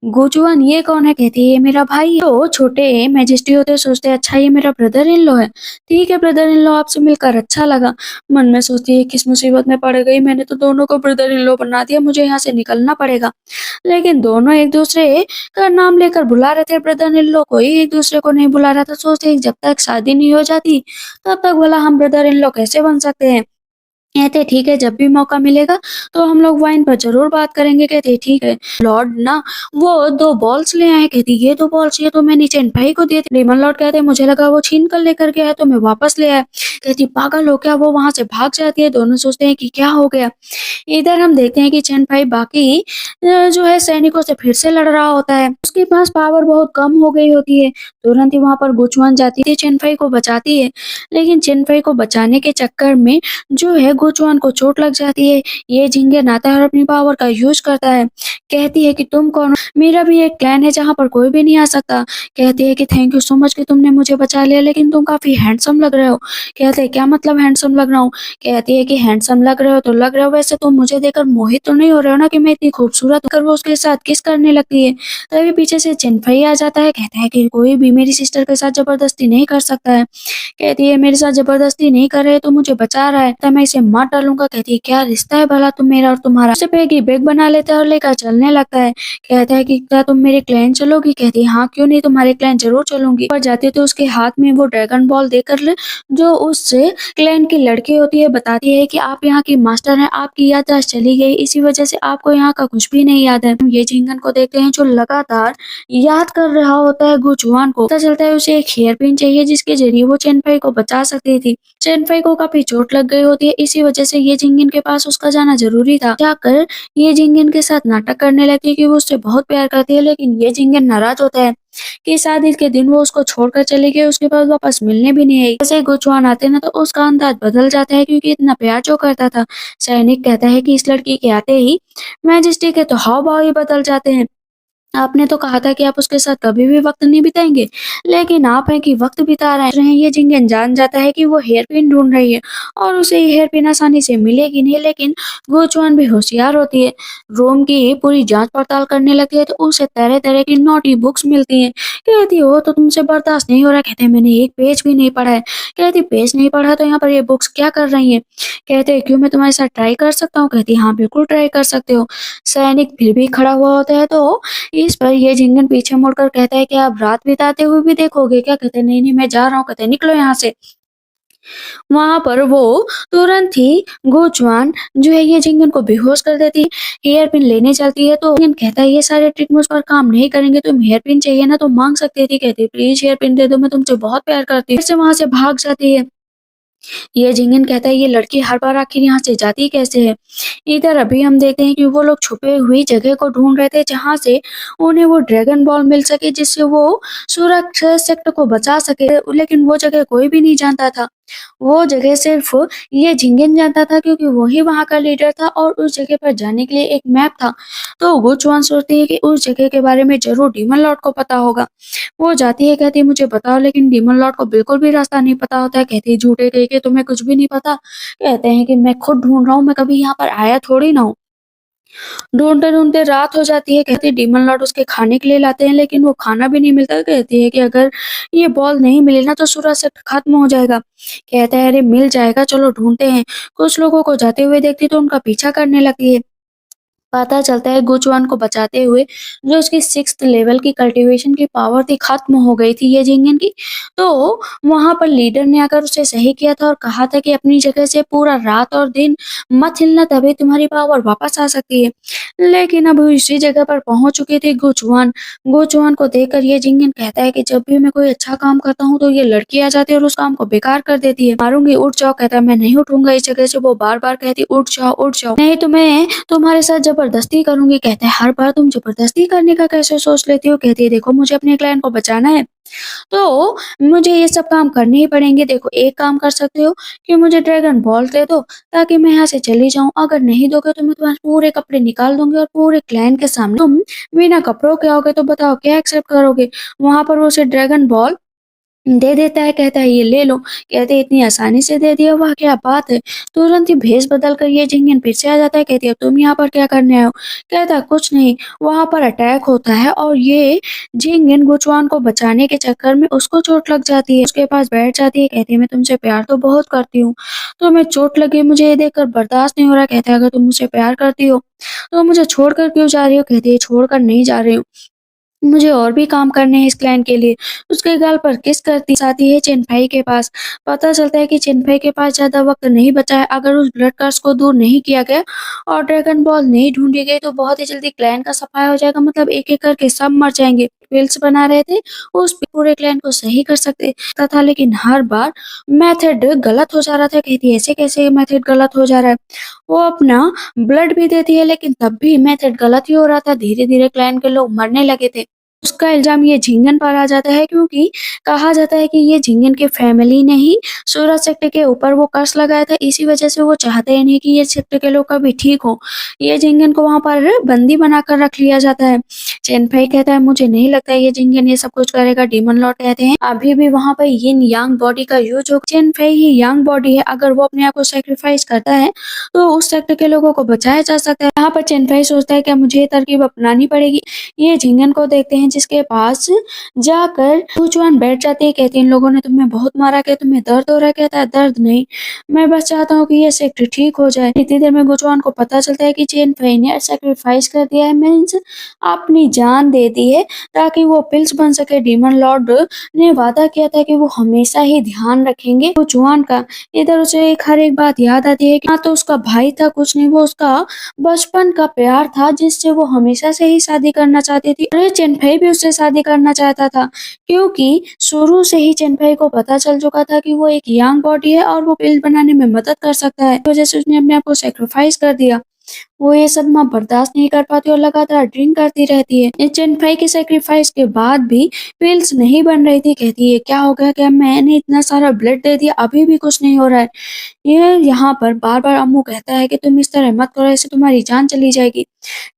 A: गोचुआन ये कौन है? कहती है ये मेरा भाई है। तो छोटे मैजेस्टी होते सोचते हैं अच्छा ये मेरा ब्रदर इन लॉ है। ठीक है ब्रदर इन लॉ आपसे मिलकर अच्छा लगा। मन में सोचती है किस मुसीबत में पड़ गई, मैंने तो दोनों को ब्रदर इन लॉ बना दिया, मुझे यहाँ से निकलना पड़ेगा। लेकिन दोनों एक दूसरे का नाम लेकर बुला रहे थे, ब्रदर इन लॉ कोई एक दूसरे को नहीं बुला रहा था। सोचते हैं जब तक शादी नहीं हो जाती तब तक भला हम ब्रदर इन लॉ कैसे बन सकते हैं। कहते ठीक है जब भी मौका मिलेगा तो हम लोग वाइन पर जरूर बात करेंगे। कहते ठीक है। लॉर्ड ना वो दो बॉल्स ले आए। कहती ये दो बॉल्स ये तो मैंने चैन भाई को दिए थे। लेमन लॉर्ड कहते मुझे लगा वो छीन कर लेकर गया है तो मैं वापस ले आया। कहती पागल हो क्या, वो वहां से भाग जाती है। दोनों सोचते हैं कि क्या हो गया। इधर हम देखते हैं कि चैन भाई बाकी जो है सैनिकों से फिर से लड़ रहा होता है, उसके पास पावर बहुत कम हो गई होती है। तुरंत ही वहां पर गुचवान जाती है, चैन भाई को बचाती है। लेकिन चैन भाई को बचाने के चक्कर में जो है गोचुआन को चोट लग जाती है। ये झिंगन आता है और अपनी पावर का यूज करता है। कहती है कि तुम कौन हो? मेरा भी एक क्लैन है जहाँ पर कोई भी नहीं आ सकता। कहती है कि थैंक यू सो मच कि तुमने मुझे बचा लिया, लेकिन तुम काफी हैंडसम लग रहे हो। कहते हैं क्या मतलब हैंडसम लग रहा हूँ? कहती है कि हैंडसम लग रहे हो तो लग रहे हो, वैसे तुम मुझे देखकर मोहित तो नहीं हो रहे हो ना कि मैं इतनी खूबसूरत कर। वो उसके साथ किस करने लगती है। तभी पीछे से चिनफई आ जाता है। कहता है कि कोई भी मेरी सिस्टर के साथ जबरदस्ती नहीं कर सकता है। कहती है मेरे साथ जबरदस्ती नहीं कर रहे तो मुझे बचा रहा है, तो मैं इसे मार डालूंगा। कहती है क्या रिश्ता है भला तुम मेरा और तुम्हारा। उससे पैगी बैग बना लेता है और लेकर चलने लगता है। कहता है कि क्या तुम मेरे क्लैन चलोगी। कहती है हाँ क्यों नहीं, तुम्हारे क्लैन जरूर चलूंगी। पर जाती है तो उसके हाथ में वो ड्रैगन बॉल देकर जो उस क्लैन की लड़की होती है बताती है कि आप यहाँ की मास्टर हैं, आपकी याददाश्त चली गई, इसी वजह से आपको यहाँ का कुछ भी नहीं याद है। हम ये जिंगन को देखते हैं जो लगातार याद कर रहा होता है गुचुआन को। पता चलता है उसे एक हेयर पिन चाहिए जिसके जरिए वो चेनफाई को बचा सकती थी। चेनफाई को काफी चोट लग गई होती है, इसी वजह से ये जिंगन के पास उसका जाना जरूरी था। जाकर ये जिंगन के साथ नाटक करने लगती है कि वो उससे बहुत प्यार करती है, लेकिन ये जिंगन नाराज होता है कि शादी के दिन वो उसको छोड़कर चली गई, उसके बाद वापस मिलने भी नहीं आई। जैसे ही गुचुआन आते ना तो उसका अंदाज बदल जाता है क्योंकि इतना प्यार जो करता था। सैनिक कहता है कि इस लड़की के आते ही मैजेस्टी के तो हाव भाव ही बदल जाते हैं। आपने तो कहा था कि आप उसके साथ कभी भी वक्त नहीं बिताएंगे, लेकिन आप हैं कि वक्त बिता रहे हैं। ये जिंगन जान जाता है कि वो हेयर पिन ढूंढ रही है और उसे ये हेयर पिन आसानी से मिलेगी नहीं, लेकिन गोचुआन भी होशियार होती है। रोम की पूरी जांच पड़ताल करने लगती है तो उसे तरह तरह की नोटी बुक्स मिलती हैं। कहती हो तो तुमसे बर्दाश्त नहीं हो रहा। कहते हैं मैंने एक पेज भी नहीं पढ़ा है। कहती पेज नहीं पढ़ा तो यहाँ पर ये बुक्स क्या कर रही हैं। कहते हैं क्यों मैं तुम्हारे साथ ट्राई कर सकता हूँ। कहती हाँ बिल्कुल ट्राई कर सकते हो। सैनिक फिर भी खड़ा हुआ होता है तो इस पर ये जिंगन पीछे मुड़कर कहता है कि आप रात बिताते हुए भी देखोगे क्या। कहते नहीं नहीं मैं जा रहा हूँ। कहते निकलो यहाँ से। वहां पर वो तुरंत ही गोचुआन जो है ये जिंगन को बेहोश कर देती है। हेयर पिन लेने चलती है तो जिंगन कहता है ये सारे ट्रिक मुझ पर काम नहीं करेंगे, तुम हेयर पिन चाहिए ना तो मांग सकती थी। कहती प्लीज हेयर पिन दे दो, मैं तुमसे बहुत प्यार करती हूँ। फिर से वहां से भाग जाती है। ये जिंगन कहता है ये लड़की हर बार आखिर यहाँ से जाती कैसे है। इधर अभी हम देखते हैं कि वो लोग छुपे हुई जगह को ढूंढ रहे थे जहां से उन्हें वो ड्रैगन बॉल मिल सके जिससे वो सुरक्षित सेक्टर को बचा सके, लेकिन वो जगह कोई भी नहीं जानता था। वो जगह सिर्फ ये जिंगन जानता था क्योंकि वही वहां का लीडर था और उस जगह पर जाने के लिए एक मैप था। तो गुचुआन सोचती है कि उस जगह के बारे में जरूर डीमन लॉर्ड को पता होगा। वो जाती है कहती है मुझे बताओ, लेकिन डीमन लॉर्ड को बिल्कुल भी रास्ता नहीं पता होता है। कहती है झूठे कह के तुम्हें कुछ भी नहीं पता। कहते हैं कि मैं खुद ढूंढ रहा हूँ, मैं कभी यहाँ पर आया थोड़ी ना हूँ। ढूंढते ढूंढते रात हो जाती है। कहती है डीमन लॉर्ड उसके खाने के लिए लाते हैं लेकिन वो खाना भी नहीं मिलता। कहती है कि अगर ये बॉल नहीं मिले ना तो सूरज से खत्म हो जाएगा। कहता है अरे मिल जाएगा, चलो ढूंढते हैं। कुछ लोगों को जाते हुए देखती तो उनका पीछा करने लगती है। पता चलता है गुचुआन को बचाते हुए जो उसकी 6th लेवल की कल्टीवेशन की पावर थी खत्म हो गई थी ये जिंगन की। तो वहां पर लीडर ने आकर उसे सही किया था और कहा था कि अपनी जगह से पूरा रात और दिन मत हिलना, तभी तुम्हारी पावर वापस आ सकती है। लेकिन अब इसी जगह पर पहुंच चुकी थी गुचुआन। गुचुआन को देखकर ये जिंगन कहता है कि जब भी मैं कोई अच्छा काम करता हूँ तो ये लड़की आ जाती है और उस काम को बेकार कर देती है। मारूंगी, उठ जाओ। कहता है मैं नहीं उठूंगा इस जगह से। वो बार बार कहती उठ जाओ उठ जाओ, नहीं तो मैं तुम्हारे साथ जबरदस्ती करूंगी। कहते हैं हर बार तुम जबरदस्ती करने का कैसे सोच लेती हो। कहती है देखो मुझे अपने क्लाइंट को बचाना है तो मुझे ये सब काम करने ही पड़ेंगे। देखो एक काम कर सकते हो कि मुझे ड्रैगन बॉल दे दो ताकि मैं यहाँ से चली जाऊं, अगर नहीं दोगे तो मैं तुम्हारे पूरे कपड़े निकाल दूंगी और पूरे क्लाइंट के सामने तुम बिना कपड़ों के आओगे। तो बताओ क्या एक्सेप्ट करोगे। वहां पर वो उसे ड्रैगन बॉल दे देता है। कहता है ये ले लो। कहते इतनी आसानी से दे दिया, वाह क्या बात है। तुरंत ही भेस बदल कर ये जिंगन फिर से आ जाता है। कहती है तुम यहाँ पर क्या करने आए हो। कहता है कुछ नहीं। वहां पर अटैक होता है और ये जिंगन गुचुआन को बचाने के चक्कर में उसको चोट लग जाती है। उसके पास बैठ जाती है। कहती है मैं तुमसे प्यार तो बहुत करती हूँ, तो मैं चोट लगी मुझे ये देखकर बर्दाश्त नहीं हो रहा। कहता है अगर तुम मुझसे प्यार करती हो तो मुझे छोड़कर क्यों जा रही हो। कहती है छोड़कर नहीं जा रही हूँ, मुझे और भी काम करने हैं इस क्लाइंट के लिए। उसके गाल पर किस करती आती है चेनफाई के पास। पता चलता है कि चेनफाई के पास ज्यादा वक्त नहीं बचा है। अगर उस ब्लड कर्स को दूर नहीं किया गया और ड्रैगन बॉल नहीं ढूंढी गई तो बहुत ही जल्दी क्लाइंट का सफाया हो जाएगा, मतलब एक एक करके सब मर जाएंगे। पिल्स बना रहे थे उस पूरे क्लाइंट को सही कर सकते तथा, लेकिन हर बार मेथड गलत हो जा रहा था। कहती है ऐसे कैसे मेथड गलत हो जा रहा है। वो अपना ब्लड भी देती है लेकिन तब भी मेथड गलत ही हो रहा था। धीरे धीरे क्लाइंट के लोग मरने लगे थे। उसका इल्जाम ये झिंगन पर आ जाता है क्योंकि कहा जाता है कि ये झिंगन के फैमिली ने ही सूरज सेक्टर के ऊपर वो कर्स लगाया था, इसी वजह से वो चाहते ही नहीं कि ये सेक्टर के लोग कभी ठीक हो। ये झिंगन को वहां पर बंदी बनाकर रख लिया जाता है। चेनफाई कहता है मुझे नहीं लगता ये झिंगन ये सब कुछ करेगा। डीमन लॉर्ड कहते हैं अभी भी वहां पर यिन यांग बॉडी का यूज हो। चेनफाई ही यांग बॉडी है, अगर वो अपने आप को सेक्रीफाइस करता है तो उस सेक्टर के लोगों को बचाया जा सकता है। यहाँ पर चेनफाई सोचता है कि मुझे ये तरकीब अपनानी पड़ेगी। ये झिंगन को देखते हैं जिसके पास जाकर गुचुआन बैठ जाती है। कहती है इन लोगों ने तुम्हें बहुत मारा, क्या तुम्हें दर्द हो रहा है? कहता है दर्द नहीं, मैं बस चाहता हूँ कि ये सेक्टर ठीक हो जाए। इतनी देर में गुचुआन को पता चलता है कि चेन फेई ने सेक्रीफाइस कर दिया है, मीन्स अपनी जान दे दी है ताकि वो पिल्स बन सके। डीमन लॉर्ड ने वादा किया था कि वो हमेशा ही ध्यान रखेंगे गुचुआन का। इधर उसे एक हर एक बात याद आती है कि हाँ तो उसका भाई था, कुछ नहीं, वो उसका बचपन का प्यार था जिससे वो हमेशा से ही शादी करना चाहती थी। अरे चेनफई भी उससे शादी करना चाहता था क्योंकि शुरू से ही चेनफई को पता चल चुका था कि वो एक यंग बॉडी है और वो पिल बनाने में मदद कर सकता है। इस वजह से उसने अपने आप को सेक्रीफाइस कर दिया। वो ये सदमा बर्दाश्त नहीं कर पाती और लगातार ड्रिंक करती रहती है। इस चेनफई के सेक्रीफाइस के बाद भी पिल्स नहीं बन रही थी। कहती है क्या हो गया, क्या मैंने इतना सारा ब्लड दे दिया अभी भी कुछ नहीं हो रहा है? ये यहाँ पर बार बार अम्मू कहता है कि तुम इस तरह मत करो, ऐसे तुम्हारी जान चली जाएगी।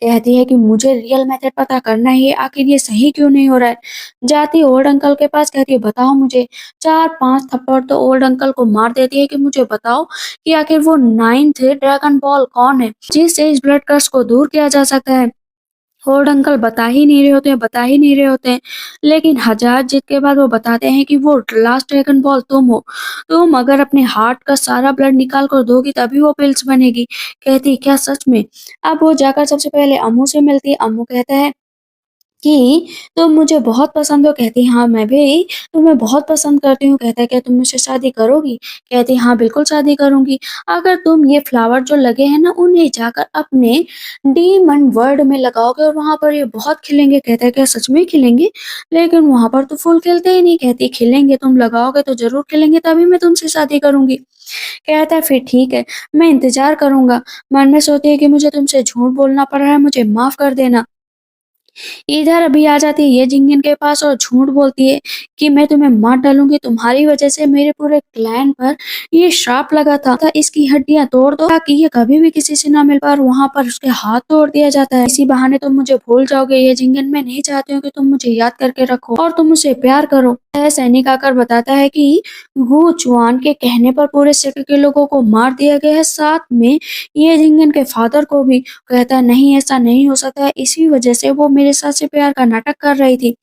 A: कहती है कि मुझे रियल मेथड पता करना ही है, आखिर ये सही क्यों नहीं हो रहा है। जाती ओल्ड अंकल के पास, कहती है बताओ मुझे। 4-5 थप्पड़ तो ओल्ड अंकल को मार देती है कि मुझे बताओ कि आखिर वो 9th ड्रैगन बॉल कौन है जिससे इस ब्लड कर्स को दूर किया जा सकता है। ओल्ड अंकल बता ही नहीं रहे होते हैं, बता ही नहीं रहे होते हैं। लेकिन हजार जीत के बाद वो बताते हैं कि वो लास्ट ड्रैगन बॉल तुम हो। तुम अगर अपने हार्ट का सारा ब्लड निकाल कर दोगी तभी वो पिल्स बनेगी। कहती है क्या सच में? अब वो जाकर सबसे पहले अम्मू से मिलती है। अम्मू कहता है कि तुम मुझे बहुत पसंद हो। कहती हाँ मैं भी तुम्हें बहुत पसंद करती हूँ। कहता है क्या तुम मुझसे शादी करोगी? कहती हाँ बिल्कुल शादी करूंगी, अगर तुम ये फ्लावर जो लगे हैं ना उन्हें जाकर अपने डीमन वर्ल्ड में लगाओगे और वहां पर ये बहुत खिलेंगे। कहता है क्या सच में खिलेंगे? लेकिन वहां पर तो फूल खिलते ही नहीं। कहती खिलेंगे, तुम लगाओगे तो जरूर खिलेंगे, तभी मैं तुमसे शादी करूंगी। कहता है फिर ठीक है, मैं इंतजार करूंगा। मन में सोचती है कि मुझे तुमसे झूठ बोलना पड़ रहा है, मुझे माफ कर देना। इधर अभी आ जाती है ये जिंगन के पास और झूठ बोलती है कि मैं तुम्हें मार डालूंगी, तुम्हारी वजह से मेरे पूरे क्लैन पर ये श्राप लगा था, इसकी हड्डियां तोड़ दो ताकि ये कभी भी किसी से ना मिल पाए। और वहां पर उसके हाथ तोड़ दिया जाता है। इसी बहाने तुम मुझे भूल जाओगे ये जिंगन, मैं नहीं चाहती हूँ कि तुम मुझे याद करके रखो और तुम मुझसे प्यार करो। यह सैनिक आकर बताता है कि गु चुआन के कहने पर पूरे सेक्टर के लोगों को मार दिया गया है, साथ में ये जिंगन के फादर को भी। कहता है नहीं ऐसा नहीं हो सकता है, इसी वजह से वो मेरे साथ से प्यार का नाटक कर रही थी।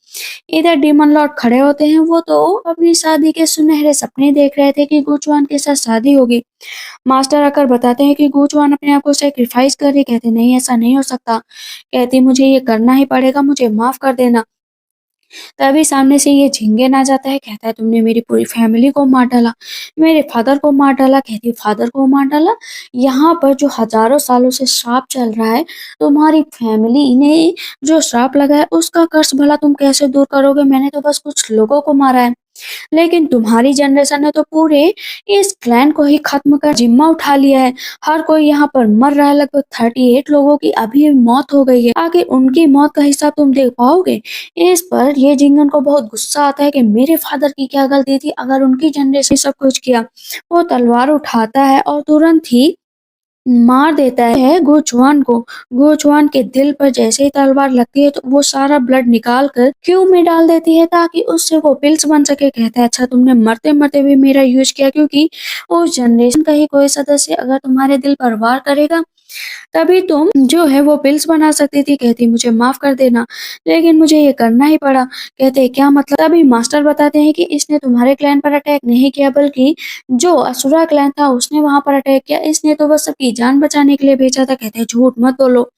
A: इधर डीमन लॉर्ड खड़े होते हैं। वो तो अपनी शादी के सुनहरे सपने देख रहे थे कि गुचुआन के साथ शादी होगी। मास्टर आकर बताते हैं कि गुचुआन अपने आप को सेक्रीफाइस कर रही। कहते नहीं ऐसा नहीं हो सकता। कहती मुझे ये करना ही पड़ेगा, मुझे माफ कर देना। तभी सामने से ये झिंगेन आ जाता है। कहता है तुमने मेरी पूरी फैमिली को मार डाला, मेरे फादर को मार डाला। कहती है फादर को मार डाला? यहाँ पर जो हजारों सालों से श्राप चल रहा है, तुम्हारी फैमिली ने जो श्राप लगा है उसका कर्ज भला तुम कैसे दूर करोगे? मैंने तो बस कुछ लोगों को मारा है, लेकिन तुम्हारी जनरेशन ने तो पूरे इस क्लैन को ही खत्म कर जिम्मा उठा लिया है। हर कोई यहाँ पर मर रहा है। लगभग 38 लोगों की अभी मौत हो गई है। आगे उनकी मौत का हिसाब तुम दे पाओगे? इस पर ये जिंगन को बहुत गुस्सा आता है कि मेरे फादर की क्या गलती थी अगर उनकी जनरेशन सब कुछ किया। वो तलवार उठाता है और तुरंत ही मार देता है गोचुआन को। गोचुआन के दिल पर जैसे ही तलवार लगती है तो वो सारा ब्लड निकाल कर क्यूब में डाल देती है ताकि उससे वो पिल्स बन सके। कहता है अच्छा तुमने मरते मरते भी मेरा यूज किया, क्योंकि उस जनरेशन का ही कोई सदस्य अगर तुम्हारे दिल पर वार करेगा तभी तुम जो है वो पिल्स बना सकती थी। कहती मुझे माफ कर देना, लेकिन मुझे ये करना ही पड़ा। कहते क्या मतलब? तभी मास्टर बताते हैं कि इसने तुम्हारे क्लैन पर अटैक नहीं किया, बल्कि जो असुरा क्लैन था उसने वहां पर अटैक किया। इसने तो बस सबकी जान बचाने के लिए भेजा था। कहते हैं झूठ मत बोलो।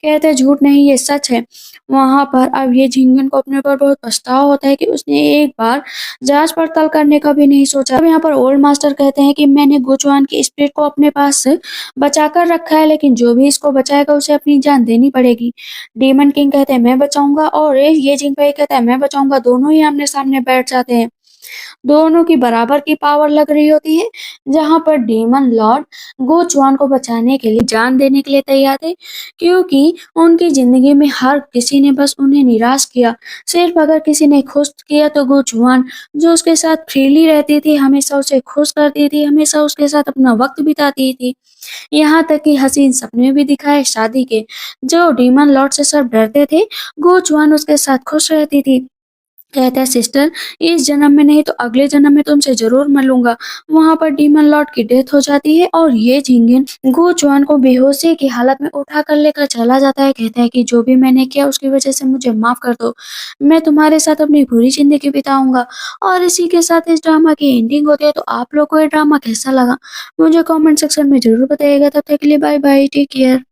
A: कहते हैं झूठ नहीं ये सच है। वहां पर अब ये झिंगन को अपने पर बहुत पछतावा होता है कि उसने एक बार जांच पड़ताल करने का भी नहीं सोचा। अब यहाँ पर ओल्ड मास्टर कहते हैं कि मैंने गुचुआन की स्पिरिट को अपने पास बचा कर रखा है, लेकिन जो भी इसको बचाएगा उसे अपनी जान देनी पड़ेगी। डेमन किंग कहते हैं मैं बचाऊंगा और ये जिंगपई कहता है मैं बचाऊंगा। दोनों ही आमने सामने बैठ जाते हैं। दोनों की बराबर की पावर लग रही होती है। जहां पर डेमन लॉर्ड गोचुआन को बचाने के लिए जान देने के लिए तैयार थे, क्योंकि उनकी जिंदगी में हर किसी ने बस उन्हें निराश किया। सिर्फ अगर किसी ने खुश किया तो गोचुआन जो उसके साथ फ्रीली रहती थी, हमेशा उसे खुश करती थी, हमेशा उसके साथ अपना वक्त बिताती थी। यहाँ तक कि हसीन सपने भी दिखाए शादी के। जो डीमन लॉर्ड से सब डरते थे, गोचुआन उसके साथ खुश रहती थी। कहता है सिस्टर, इस जन्म में नहीं तो अगले जन्म में तुमसे जरूर मिलूंगा। वहां पर डीमन लॉर्ड की डेथ हो जाती है और ये जिंगिन गुचुआन को बेहोशी की हालत में उठा कर लेकर चला जाता है। कहता है कि जो भी मैंने किया उसकी वजह से मुझे माफ कर दो, मैं तुम्हारे साथ अपनी पूरी जिंदगी बिताऊंगा। और इसी के साथ इस ड्रामा की एंडिंग होती है। तो आप लोग को ये ड्रामा कैसा लगा मुझे कमेंट सेक्शन में जरूर बताइएगा। तब तक के लिए बाय बाय, टेक केयर।